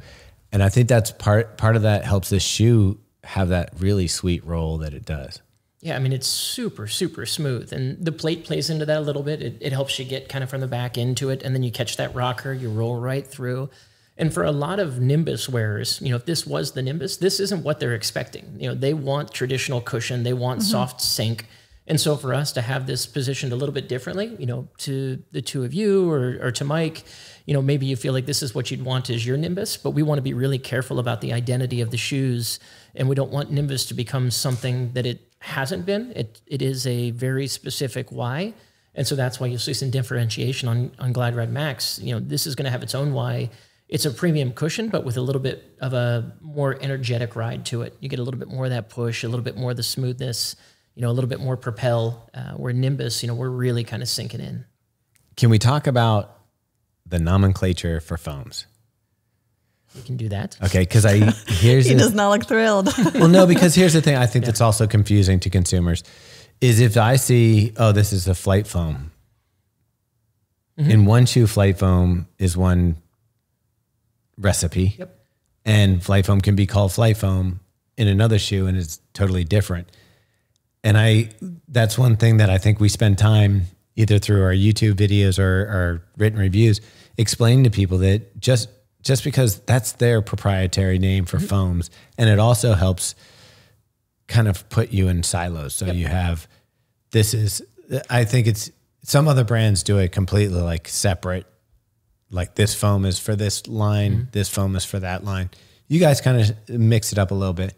And I think that's part of that helps the shoe have that really sweet roll that it does.
Yeah, I mean, it's super, super smooth. And the plate plays into that a little bit. It helps you get kind of from the back into it. And then you catch that rocker, you roll right through. And for a lot of Nimbus wearers, you know, if this was the Nimbus, this isn't what they're expecting. You know, they want traditional cushion. They want soft sink. And so for us to have this positioned a little bit differently, you know, to the two of you or to Mike, you know, maybe you feel like this is what you'd want as your Nimbus, but we want to be really careful about the identity of the shoes. And we don't want Nimbus to become something that it hasn't been. It is a very specific why. And so that's why you'll see some differentiation on Glide Ride Max. You know, this is going to have its own why. It's a premium cushion, but with a little bit of a more energetic ride to it. You get a little bit more of that push, a little bit more of the smoothness, you know, a little bit more propel, where Nimbus, you know, we're really kind of sinking in.
Can we talk about the nomenclature for foams?
We can do that.
Okay, because
he does not look thrilled.
Well, no, because here's the thing I think that's also confusing to consumers is if I see, oh, this is a flight foam. In one shoe, flight foam is one recipe. And flight foam can be called flight foam in another shoe, and it's totally different. And that's one thing that I think we spend time either through our YouTube videos or our written reviews explaining to people that just because that's their proprietary name for foams, and it also helps kind of put you in silos. So you have, I think it's, some other brands do it completely like separate, like this foam is for this line, this foam is for that line. You guys kind of mix it up a little bit.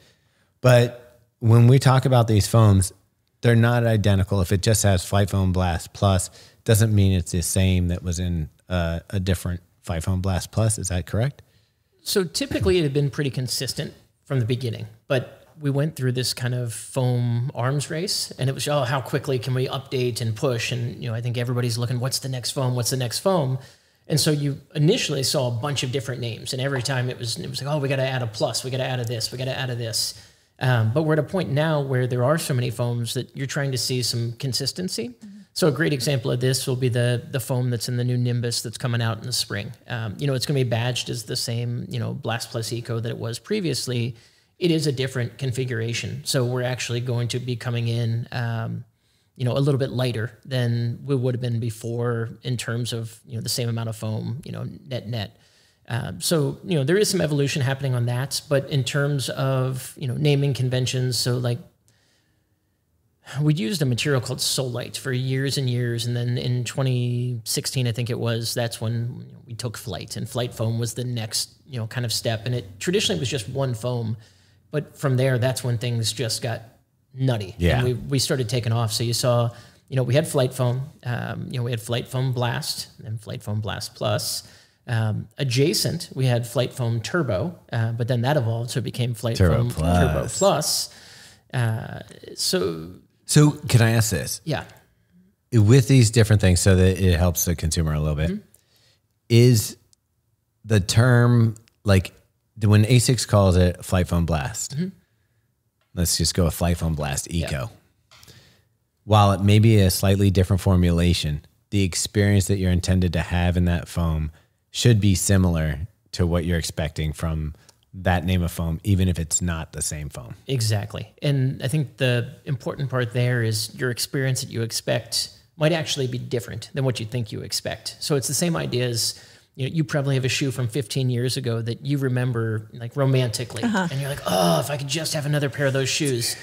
But when we talk about these foams, they're not identical. If it just has Flight Foam Blast Plus, doesn't mean it's the same that was in a different Flight Foam Blast Plus. Is that correct?
So typically it had been pretty consistent from the beginning, but we went through this kind of foam arms race, and it was, oh, how quickly can we update and push? And, you know, I think everybody's looking, what's the next foam? What's the next foam? And so you initially saw a bunch of different names, and every time it was like, oh, we got to add a plus, we got to add a this, we got to add a this. But we're at a point now where there are so many foams that you're trying to see some consistency. So a great example of this will be the foam that's in the new Nimbus that's coming out in the spring. You know, it's going to be badged as the same, you know, Blast Plus Eco that it was previously. It is a different configuration. So we're actually going to be coming in, you know, a little bit lighter than we would have been before in terms of, you know, the same amount of foam, you know, net. So, you know, there is some evolution happening on that, but in terms of, you know, naming conventions, so like we used a material called Solite for years and years. And then in 2016, I think it was, that's when, you know, we took Flight, and Flight Foam was the next, you know, kind of step. And it traditionally was just one foam, but from there, that's when things just got nutty.
Yeah.
And we started taking off. So you saw, you know, we had Flight Foam, you know, we had Flight Foam Blast and Flight Foam Blast Plus. Adjacent, we had Flight Foam Turbo, but then that evolved, so it became Flight Foam Turbo Plus.
So can I ask this?
Yeah.
With these different things, so that it helps the consumer a little bit, is the term, like when ASICS calls it Flight Foam Blast, let's just go with Flight Foam Blast Eco. While it may be a slightly different formulation, the experience that you're intended to have in that foam should be similar to what you're expecting from that name of foam, even if it's not the same foam.
Exactly. And I think the important part there is your experience that you expect might actually be different than what you think you expect. So it's the same idea as, you know, you probably have a shoe from 15 years ago that you remember like romantically. And you're like, oh, if I could just have another pair of those shoes.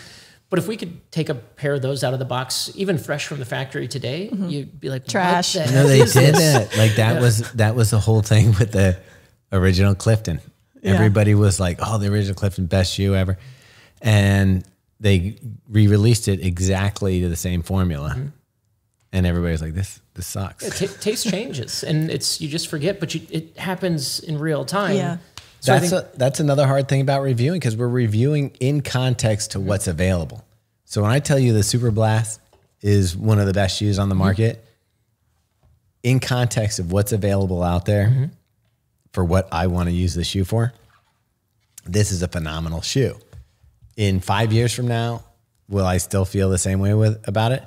But if we could take a pair of those out of the box, even fresh from the factory today, you'd be like,
trash.
What the
No,
heck
they
is
did
this?
that. Like that was the whole thing with the original Clifton. Everybody was like, oh, the original Clifton, best shoe ever. And they re-released it exactly to the same formula. And everybody's like, this sucks.
Taste changes, and you just forget, but it happens in real time.
Yeah.
So
That's another hard thing about reviewing, because we're reviewing in context to what's available. So when I tell you the Super Blast is one of the best shoes on the market, in context of what's available out there for what I want to use the shoe for, this is a phenomenal shoe. In 5 years from now, will I still feel the same way about it?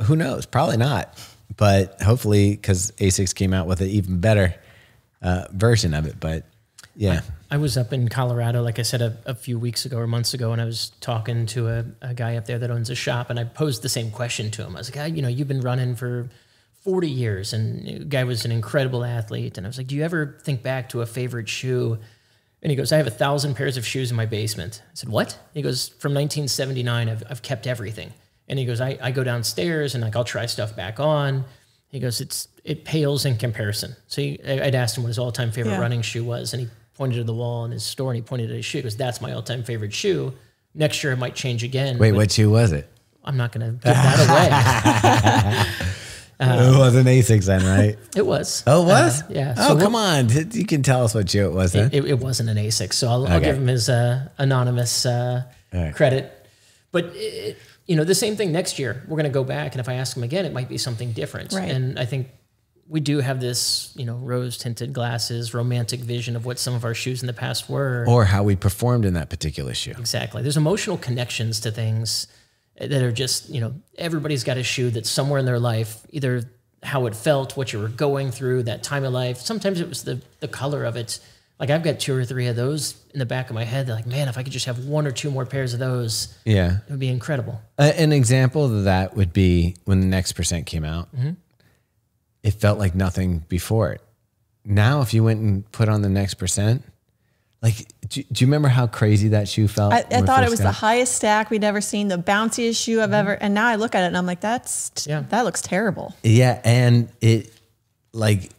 Who knows? Probably not. But hopefully, because ASICS came out with an even better version of it. But yeah.
I was up in Colorado, like I said, a few weeks ago or months ago, and I was talking to a guy up there that owns a shop, and I posed the same question to him. I was like, you've been running for 40 years, and the guy was an incredible athlete. And I was like, do you ever think back to a favorite shoe? And he goes, I have 1,000 pairs of shoes in my basement. I said, what? He goes, from 1979, I've kept everything. And he goes, I go downstairs and I'll try stuff back on. He goes, it pales in comparison. So I'd asked him what his all-time favorite running shoe was, and he pointed to the wall in his store and he pointed at his shoe. He goes, that's my all-time favorite shoe. Next year it might change again.
Wait, what shoe was it?
I'm not going to give that away.
It was an ASICS then, right?
It was.
Oh, it was?
Yeah.
So come on. You can tell us what shoe it was then.
It wasn't an ASICS, so I'll give him his anonymous credit. But the same thing next year. We're going to go back, and if I ask him again, it might be something different.
Right.
And I think we do have this, rose-tinted glasses, romantic vision of what some of our shoes in the past were.
Or how we performed in that particular shoe.
Exactly. There's emotional connections to things that are just, everybody's got a shoe that's somewhere in their life, either how it felt, what you were going through, that time of life. Sometimes it was the color of it. Like I've got 2 or 3 of those in the back of my head. They're like, man, if I could just have 1 or 2 more pairs of those, it would be incredible.
An example of that would be when the Next Percent came out. Mm-hmm. It felt like nothing before it. Now, if you went and put on the Next Percent, like, do you remember how crazy that shoe felt?
I thought it was the highest stack we'd ever seen, the bounciest shoe I've ever, and now I look at it and I'm like, that looks terrible.
Yeah, and it, like,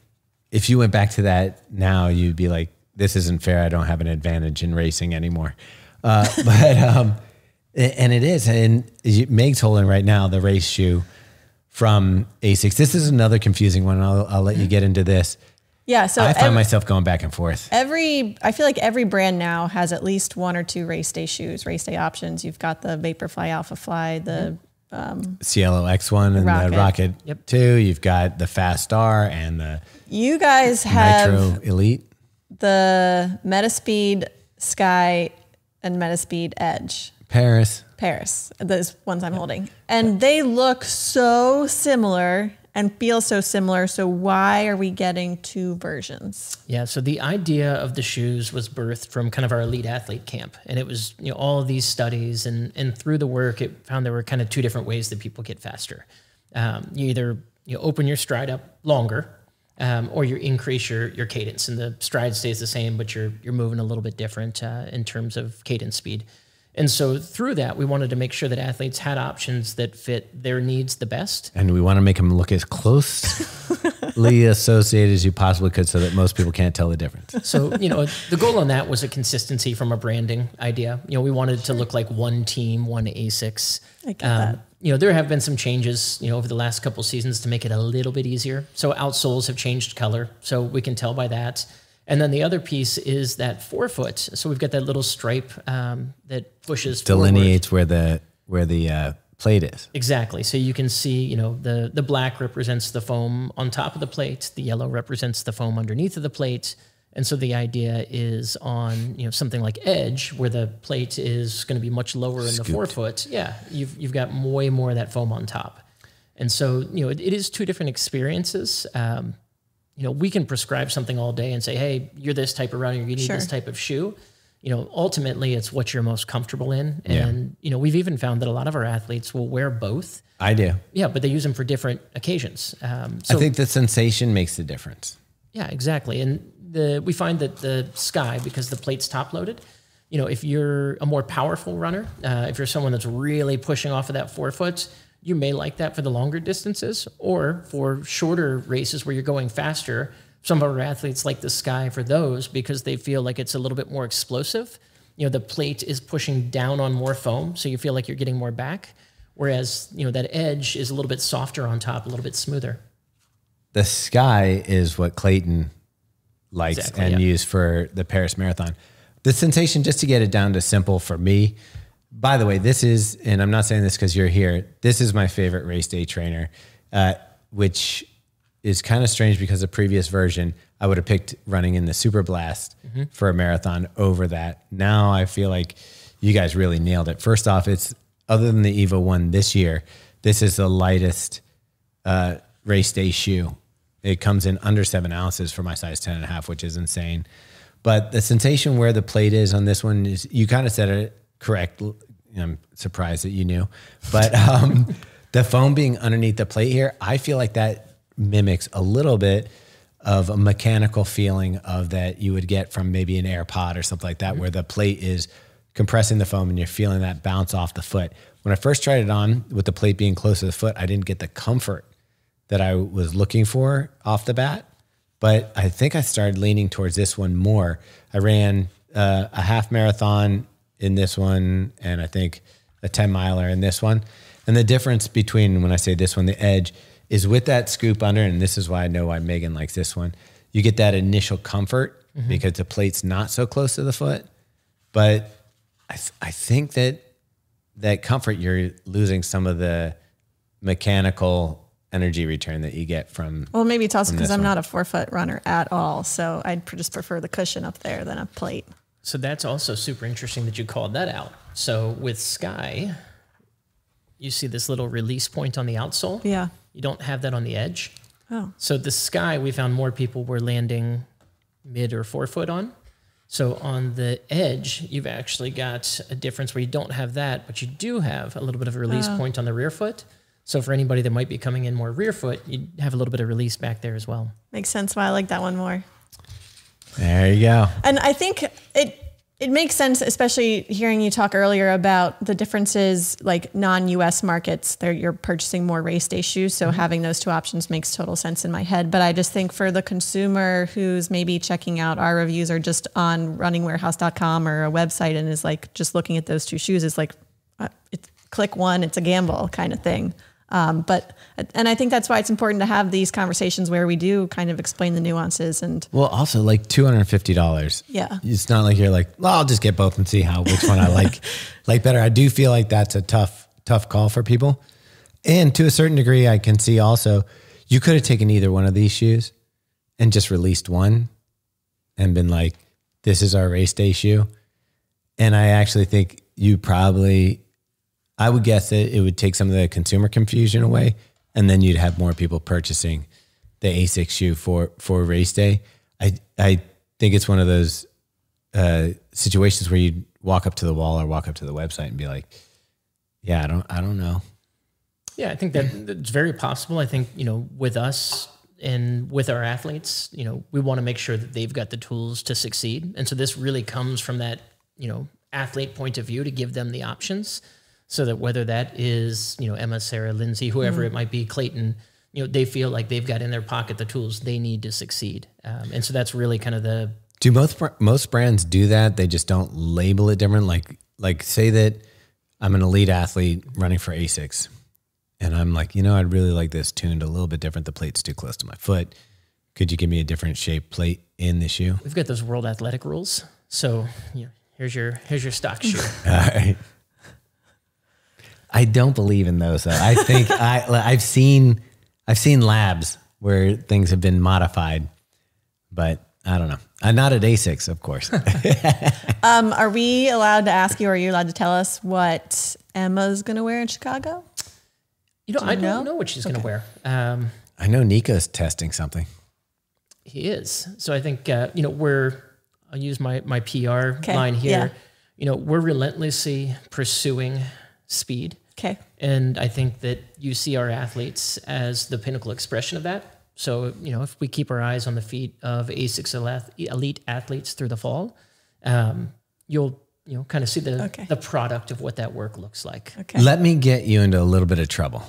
if you went back to that now, you'd be like, this isn't fair. I don't have an advantage in racing anymore. And it is. And Meg's holding right now the race shoe from ASICS. This is another confusing one. I'll let you get into this.
Yeah. So
I find myself going back and forth.
I feel like every brand now has at least 1 or 2 race day shoes, race day options. You've got the Vaporfly Alpha Fly, the
Cielo X1 and the Rocket 2. You've got the Fast Star and the
You guys have
Nitro Elite.
The Metaspeed Sky and Metaspeed Edge. Paris. Those ones I'm holding. And they look so similar and feel so similar. So why are we getting 2 versions?
Yeah, so the idea of the shoes was birthed from kind of our elite athlete camp. And it was, all of these studies and through the work, it found there were kind of 2 different ways that people get faster. You either open your stride up longer, or you increase your cadence, and the stride stays the same, but you're moving a little bit different in terms of cadence speed. And so through that, we wanted to make sure that athletes had options that fit their needs the best.
And we want to make them look as closely associated as you possibly could so that most people can't tell the difference.
So, the goal on that was a consistency from a branding idea. We wanted to look like one team, one ASICS.
I get that.
There have been some changes, over the last couple seasons to make it a little bit easier. So outsoles have changed color, so we can tell by that. And then the other piece is that forefoot. So we've got that little stripe that pushes
delineates forward. where the plate is.
Exactly. So you can see, the black represents the foam on top of the plate. The yellow represents the foam underneath of the plate. And so the idea is on, something like Edge, where the plate is going to be much lower in the forefoot. Yeah, you've got way more of that foam on top. And so, it is 2 different experiences. We can prescribe something all day and say, hey, you're this type of runner, you need this type of shoe. Ultimately, it's what you're most comfortable in. And, we've even found that a lot of our athletes will wear both.
I do.
Yeah, but they use them for different occasions.
I think the sensation makes the difference.
Yeah, exactly. And we find that the Sky, because the plate's top loaded, if you're a more powerful runner, if you're someone that's really pushing off of that forefoot, you may like that for the longer distances, or for shorter races where you're going faster. Some of our athletes like the Sky for those because they feel like it's a little bit more explosive. The plate is pushing down on more foam, so you feel like you're getting more back. Whereas, that Edge is a little bit softer on top, a little bit smoother.
The Sky is what Clayton likes and used for the Paris Marathon. The sensation, just to get it down to simple for me, by the way, this is, and I'm not saying this because you're here, this is my favorite race day trainer, which is kind of strange because the previous version, I would have picked running in the Super Blast for a marathon over that. Now I feel like you guys really nailed it. First off, it's other than the Evo 1 this year, this is the lightest race day shoe. It comes in under 7 ounces for my size 10.5, which is insane. But the sensation where the plate is on this one is, you kind of said it correct. I'm surprised that you knew, but the foam being underneath the plate here, I feel like that mimics a little bit of a mechanical feeling of that you would get from maybe an AirPod or something like that, where the plate is compressing the foam and you're feeling that bounce off the foot. When I first tried it on with the plate being close to the foot, I didn't get the comfort that I was looking for off the bat, but I think I started leaning towards this one more. I ran a half marathon in this one, and I think a 10 miler in this one. And the difference between, when I say this one, the edge, is with that scoop under, and this is why I know why Megan likes this one, you get that initial comfort because the plate's not so close to the foot. But I think that comfort, you're losing some of the mechanical energy return that you get from.
Well, maybe it's also because I'm not a 4-foot runner at all. So I'd just prefer the cushion up there than a plate.
So that's also super interesting that you called that out. So with Sky, you see this little release point on the outsole.
Yeah.
You don't have that on the edge.
Oh.
So the Sky, we found more people were landing mid or 4-foot on. So on the edge, you've actually got a difference where you don't have that, but you do have a little bit of a release point on the rear foot. So for anybody that might be coming in more rear foot, you have a little bit of release back there as well.
Makes sense why I like that one more.
There you go.
And I think it makes sense, especially hearing you talk earlier about the differences, like non-US markets, you're purchasing more race day shoes. So having those two options makes total sense in my head. But I just think for the consumer who's maybe checking out our reviews or just on runningwarehouse.com or a website and is like just looking at those two shoes, is like, it's click one, it's a gamble kind of thing. And I think that's why it's important to have these conversations where we do kind of explain the nuances. And
well, also like $250.
Yeah.
It's not like you're like, well, I'll just get both and see which one I like better. I do feel like that's a tough call for people. And to a certain degree, I can see also, you could have taken either one of these shoes and just released one and been like, this is our race day shoe. And I actually think I would guess that it would take some of the consumer confusion away, and then you'd have more people purchasing the ASICS shoe for race day. I think it's one of those situations where you walk up to the wall or walk up to the website and be like, yeah, I don't know.
Yeah, I think that's very possible. I think, with us and with our athletes, we want to make sure that they've got the tools to succeed. And so this really comes from that, athlete point of view, to give them the options. So that whether that is, Emma, Sarah, Lindsay, whoever it might be, Clayton, they feel like they've got in their pocket the tools they need to succeed. And so that's really kind of
do most brands do that? They just don't label it different. Like say that I'm an elite athlete running for ASICS and I'm like, I'd really like this tuned a little bit different. The plate's too close to my foot. Could you give me a different shaped plate in the shoe?
We've got those World Athletic rules. So here's your stock shoe.
All right. I don't believe in those though. I think I've seen labs where things have been modified, but I don't know. I'm not at ASICS, of course.
Are we allowed to ask you, or are you allowed to tell us what Emma's going to wear in Chicago?
I don't know what she's going to wear.
I know Nico's testing something.
He is. So I think, I'll use my PR line here. Yeah. We're relentlessly pursuing speed.
Okay.
And I think that you see our athletes as the pinnacle expression of that. So, if we keep our eyes on the feet of ASICS elite athletes through the fall, you'll kind of see the product of what that work looks like.
Okay.
Let me get you into a little bit of trouble.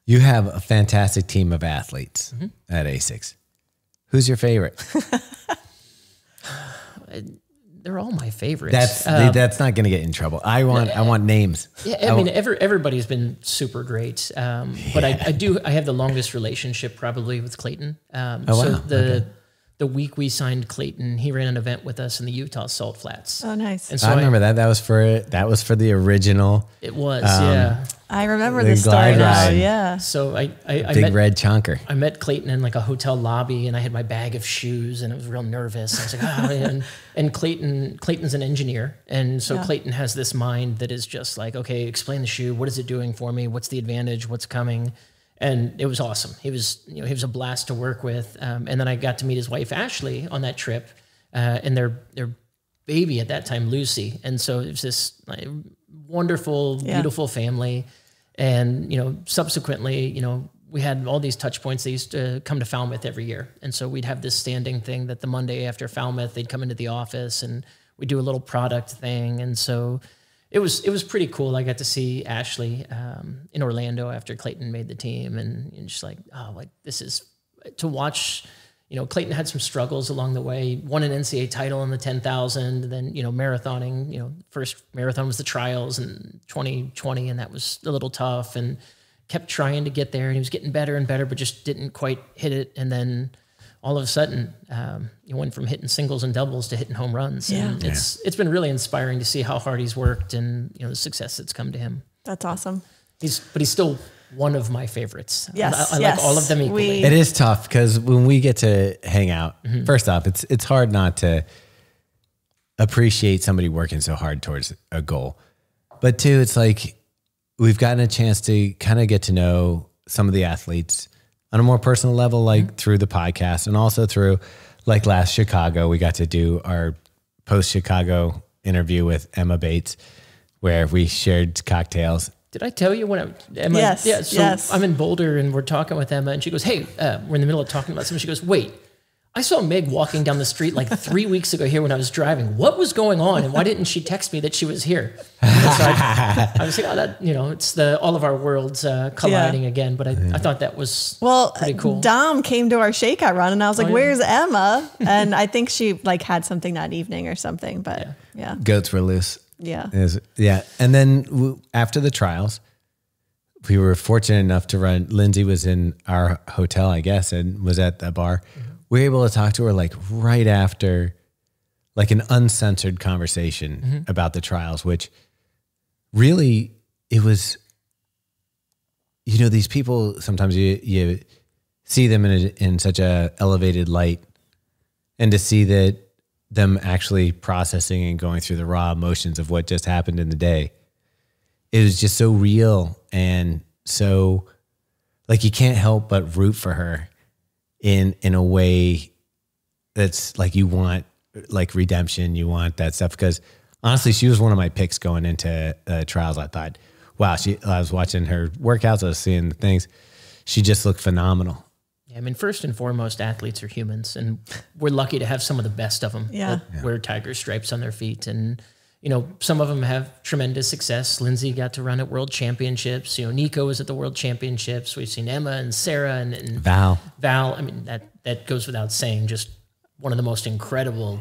You have a fantastic team of athletes at ASICS. Who's your favorite?
They're all my favorites.
That's not going to get in trouble. I want names.
Yeah, everybody's been super great. But I have the longest relationship probably with Clayton. So the the week we signed Clayton, he ran an event with us in the Utah Salt Flats.
Oh, nice.
And so
I remember that. That was for the original
it was, yeah.
I remember
The
this story
glide
now.
ride.
Yeah.
So I
big
met,
red chonker.
I met Clayton in like a hotel lobby, and I had my bag of shoes, and I was real nervous. I was like, oh, and Clayton's an engineer, and so Clayton has this mind that is just like, okay, explain the shoe. What is it doing for me? What's the advantage? What's coming? And it was awesome. He was a blast to work with. And then I got to meet his wife Ashley on that trip, and their baby at that time, Lucy. And so it was this like, wonderful, beautiful family. And subsequently, we had all these touch points. They used to come to Falmouth every year, and so we'd have this standing thing that the Monday after Falmouth, they'd come into the office and we'd do a little product thing. And so it was pretty cool. I got to see Ashley in Orlando after Clayton made the team, and just like, oh, like this is to watch. Clayton had some struggles along the way. Won an NCAA title in the 10,000. Then marathoning. First marathon was the trials in 2020, and that was a little tough. And kept trying to get there, and he was getting better and better, but just didn't quite hit it. And then all of a sudden, he went from hitting singles and doubles to hitting home runs.
Yeah.
And it's been really inspiring to see how hard he's worked and the success that's come to him.
That's awesome.
He's still one of my favorites.
Yes,
I like all of them equally.
It is tough because when we get to hang out, first off, it's hard not to appreciate somebody working so hard towards a goal. But two, it's like we've gotten a chance to kind of get to know some of the athletes on a more personal level, like through the podcast, and also through like last Chicago, we got to do our post Chicago interview with Emma Bates, where we shared cocktails.
Did I tell you when Emma?
Yes,
Yeah. So
yes.
I'm in Boulder and we're talking with Emma, and she goes, "Hey, we're in the middle of talking about something." She goes, "Wait, I saw Meg walking down the street like 3 weeks ago here when I was driving. What was going on? And why didn't she text me that she was here?" And so I was like, "Oh, that it's all of our worlds colliding again." But I thought that was pretty cool.
Dom came to our shakeout run, and I was like, "Where's Emma?" And I think she like had something that evening or something. But yeah.
Goats were loose.
Yeah.
And then after the trials, we were fortunate enough to run. Lindsay was in our hotel, I guess, and was at the bar. We were able to talk to her like right after, like an uncensored conversation about the trials, which really it was, these people, sometimes you see them in such a elevated light, and to see that them actually processing and going through the raw emotions of what just happened in the day, it was just so real. And so like, you can't help but root for her in a way that's like, you want like redemption, you want that stuff. Because honestly, she was one of my picks going into trials. I thought, wow, I was watching her workouts, I was seeing the things. She just looked phenomenal.
I mean, first and foremost, athletes are humans, and we're lucky to have some of the best of them that wear tiger stripes on their feet. And, some of them have tremendous success. Lindsay got to run at world championships. Nico was at the world championships. We've seen Emma and Sarah and
Val.
I mean, that goes without saying, just one of the most incredible,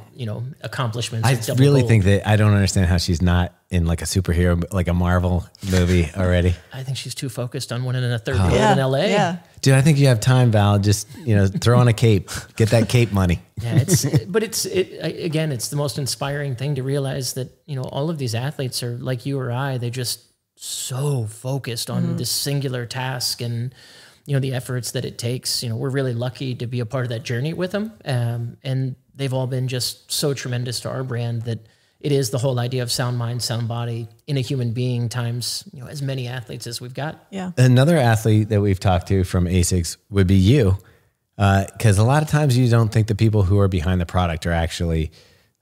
accomplishments.
I really think that I don't understand how she's not in like a superhero, like a Marvel movie already.
I think she's too focused on winning a third gold in LA.
Yeah.
Dude, I think you have time, Val. Just, throw on a cape, get that cape money.
Yeah, it's the most inspiring thing to realize that, all of these athletes are like you or I, they're just so focused on this singular task and, the efforts that it takes. We're really lucky to be a part of that journey with them. And they've all been just so tremendous to our brand that it is the whole idea of sound mind, sound body in a human being times, as many athletes as we've got.
Yeah.
Another athlete that we've talked to from ASICS would be you. Because a lot of times you don't think the people who are behind the product are actually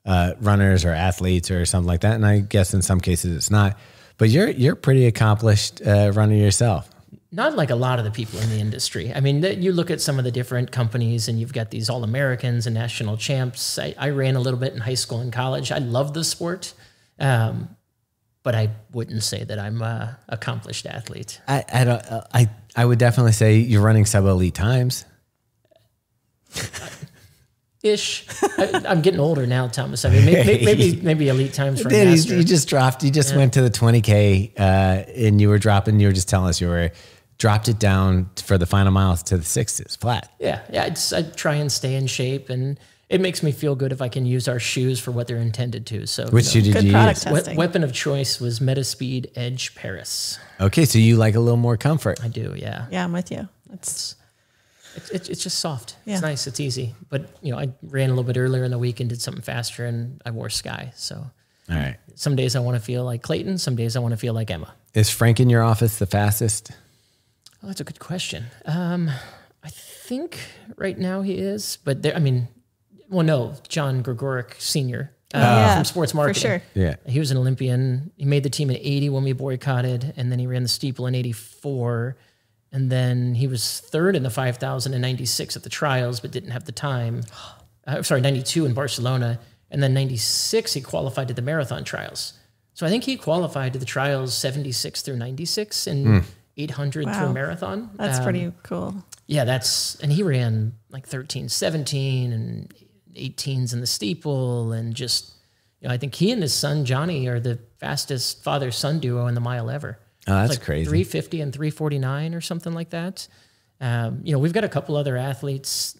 runners or athletes or something like that. And I guess in some cases it's not. But you're pretty accomplished runner yourself.
Not like a lot of the people in the industry. I mean, you look at some of the different companies and you've got these All-Americans and national champs. I ran a little bit in high school and college. I love the sport, but I wouldn't say that I'm an accomplished athlete.
I would definitely say you're running sub-elite times.
Ish. I'm getting older now, Thomas. I mean, maybe elite times for a master.
You just went to the 20K and you were just telling us you were dropped it down for the final miles to the sixes flat.
Yeah. I try and stay in shape, and it makes me feel good if I can use our shoes for what they're intended to. So,
Which shoe did
Good
you
product
use?
testing.
weapon of choice was Metaspeed Edge Paris.
Okay, so you like a little more comfort.
I do, yeah.
Yeah, I'm with you. It's
It's just soft.
Yeah.
It's nice. It's easy. But I ran a little bit earlier in the week and did something faster, and I wore Sky. So
All right.
some days I want to feel like Clayton. Some days I want to feel like Emma.
Is Frank in your office the fastest?
Oh, that's a good question. I think right now he is, but no, John Gregoric Sr.
Yeah,
From sports
for
marketing.
sure.
Yeah.
He was an Olympian. He made the team in 80 when we boycotted, and then he ran the steeple in 84. And then he was third in the 5,000 in 96 at the trials, but didn't have the time. 92 in Barcelona. And then 96, he qualified to the marathon trials. So I think he qualified to the trials 76 through 96 and 800 through
Wow.
a marathon.
That's pretty cool.
Yeah, and he ran like 13, 17 and 18s in the steeple. And just, I think he and his son, Johnny, are the fastest father-son duo in the mile ever.
Oh, that's
Like
crazy.
350 and 349 or something like that. We've got a couple other athletes,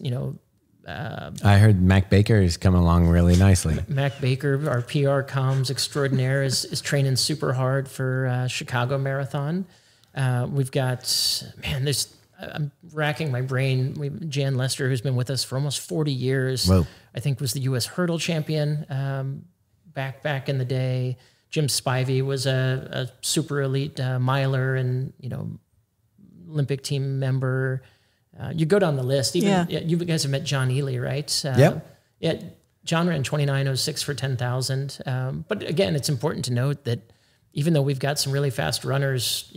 I heard Mac Baker is coming along really nicely.
Mac Baker, our PR comms extraordinaire, is training super hard for Chicago Marathon. We've got, I'm racking my brain. Jan Lester, who's been with us for almost 40 years,
Whoa.
I think was the U.S. hurdle champion back in the day. Jim Spivey was a super elite miler and, Olympic team member. You go down the list. Even you guys have met John Ely, right?
Yep.
Yeah, John ran 29:06 for 10,000. But again, it's important to note that even though we've got some really fast runners,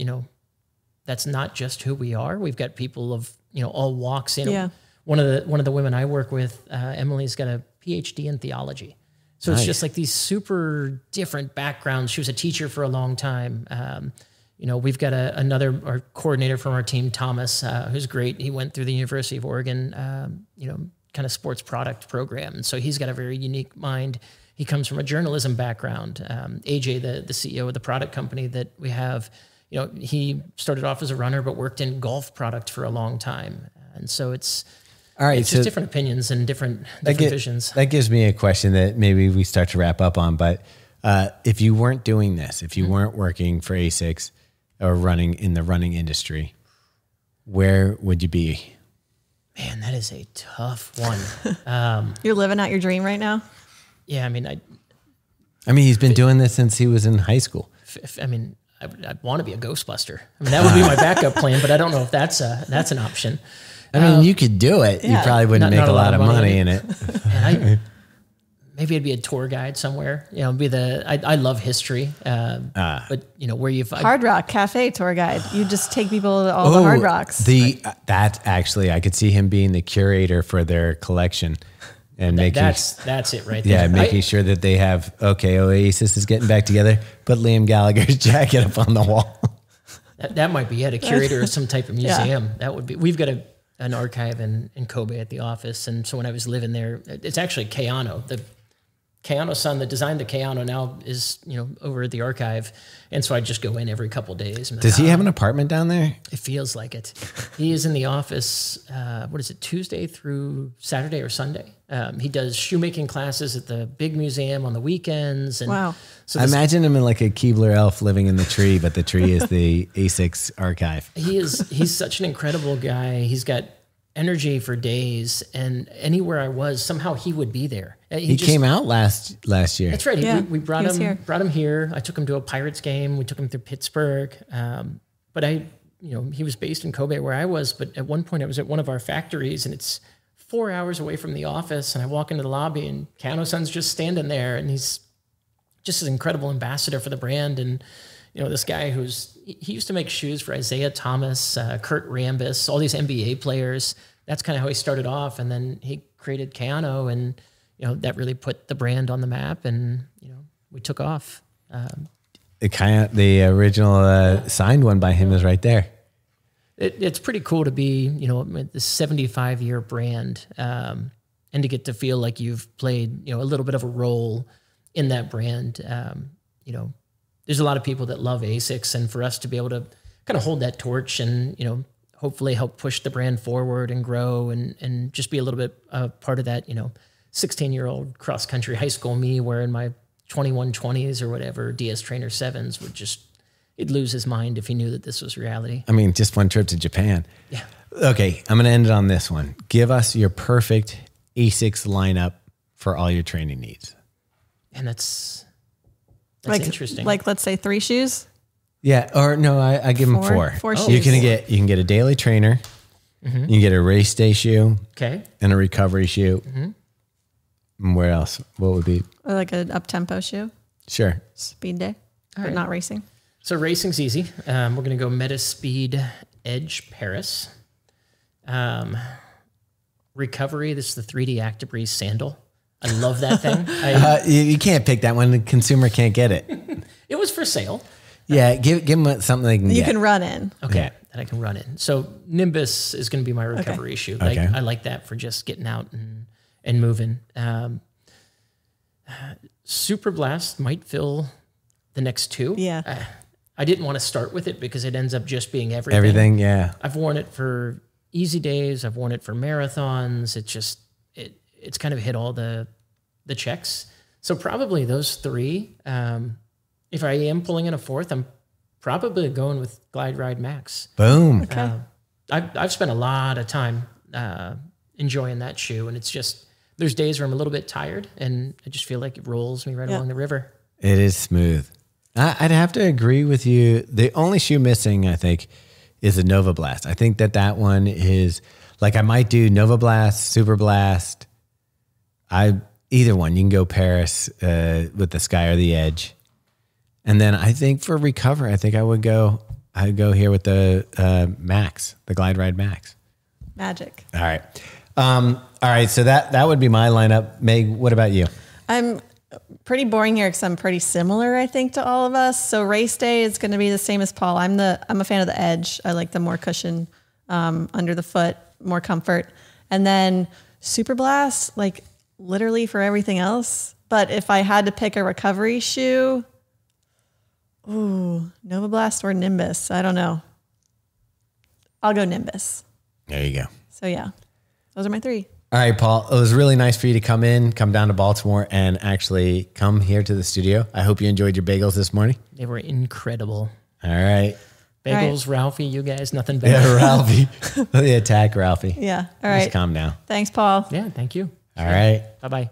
that's not just who we are. We've got people of all walks. One of the women I work with, Emily's got a PhD in theology. So it's just like these super different backgrounds. She was a teacher for a long time. We've got our coordinator from our team, Thomas, who's great. He went through the University of Oregon, kind of sports product program. And so he's got a very unique mind. He comes from a journalism background. AJ, the CEO of the product company that we have, he started off as a runner, but worked in golf product for a long time. And so it's just different opinions and different visions.
That gives me a question that maybe we start to wrap up on. But if you weren't doing this, if you weren't working for ASICS or running in the running industry, where would you be?
Man, that is a tough one.
You're living out your dream right now?
Yeah, I mean,
he's been doing this since he was in high school.
I'd want to be a Ghostbuster. That would be my backup plan, but I don't know if that's an option.
You could do it. You probably wouldn't make a lot of money in it.
And maybe I'd be a tour guide somewhere. I love history, but where you've
Hard Rock Cafe tour guide. You just take people to all the Hard Rocks.
That actually, I could see him being the curator for their collection and
that's it right there.
Yeah, making sure that they have, Oasis is getting back together, put Liam Gallagher's jacket up on the wall.
That might be it, a curator of some type of museum. That would be, we've got an archive in Kobe at the office. And so when I was living there, it's actually Keanu, the Keanu son that designed the Keanu now is, over at the archive. And so I just go in every couple of days.
Does he have an apartment down there?
It feels like it. He is in the office, Tuesday through Saturday or Sunday. He does shoemaking classes at the big museum on the weekends. And
wow.
So
I imagine him in like a Keebler elf living in the tree, but the tree is the ASICS archive.
He's such an incredible guy. He's got energy for days, and anywhere I was, somehow he would be there.
He came out last year.
That's right.
Yeah,
we brought
he was
him
here.
brought him here. I took him to a Pirates game. We took him through Pittsburgh. But he was based in Kobe where I was. But at one point, I was at one of our factories, and it's 4 hours away from the office. And I walk into the lobby, and Keanu-san's just standing there, and he's just an incredible ambassador for the brand. And this guy he used to make shoes for Isaiah Thomas, Kurt Rambis, all these NBA players. That's kind of how he started off. And then he created Keanu, and, that really put the brand on the map, and, we took off.
The original signed one by him is right there.
It's pretty cool to be, this 75-year brand, and to get to feel like you've played, a little bit of a role in that brand. There's a lot of people that love ASICS, and for us to be able to kind of hold that torch and, hopefully help push the brand forward and grow and just be a little bit part of that, 16-year-old cross-country high school me where in my 2120s or whatever, DS Trainer 7s he'd lose his mind if he knew that this was reality.
I mean, just one trip to Japan.
Yeah.
Okay, I'm going to end it on this one. Give us your perfect ASICS lineup for all your training needs.
And that's
like,
interesting.
Like, let's say 3 shoes.
Yeah, or no, I give them 4.
4
You
shoes.
can get a daily trainer, you can get a race day shoe,
Okay.
and a recovery shoe. And where else? What would be?
Or like an up-tempo shoe,
Sure.
speed day, but
right.
not racing.
So racing's easy. We're going to go Metaspeed Edge Paris. Recovery, this is the 3D Actibreeze sandal. I love that thing.
You can't pick that one. The consumer can't get it.
It was for sale.
Yeah, give them something they can
You
get.
can run in.
Okay,
Yeah.
that I can run in. So Nimbus is going to be my recovery shoe.
Okay.
I like that for just getting out and moving. Super Blast might fill the next 2.
Yeah.
I didn't want to start with it because it ends up just being everything.
Everything, yeah.
I've worn it for easy days. I've worn it for marathons. It's kind of hit all the checks. So probably those 3. If I am pulling in a 4th, I'm probably going with Glide Ride Max.
Boom.
Okay.
I've spent a lot of time enjoying that shoe, and it's just there's days where I'm a little bit tired, and I just feel like it rolls me right along the river.
It is smooth. I'd have to agree with you. The only shoe missing, I think, is the Nova Blast. I think that one is like I might do Nova Blast, Super Blast. Either one. You can go Paris with the Sky or the Edge. And then I think for recovery, I think I'd go here with the Max, the Glide Ride Max.
Magic.
All right. All right. So that would be my lineup. Meg, what about you?
I'm pretty boring here because I'm pretty similar, I think, to all of us. So race day is going to be the same as Paul. I'm a fan of the Edge. I like the more cushion under the foot, more comfort. And then Super Blast, like literally for everything else. But if I had to pick a recovery shoe, Nova Blast or Nimbus, I don't know. I'll go Nimbus.
There you go.
So yeah, those are my 3.
All right, Paul, it was really nice for you to come down to Baltimore and actually come here to the studio. I hope you enjoyed your bagels this morning.
They were incredible.
All right.
Bagels, Ralphie, you guys, nothing better.
Yeah, Ralphie. The attack, Ralphie.
Yeah. All right.
Just calm down.
Thanks, Paul.
Yeah, thank you.
All right.
Bye-bye.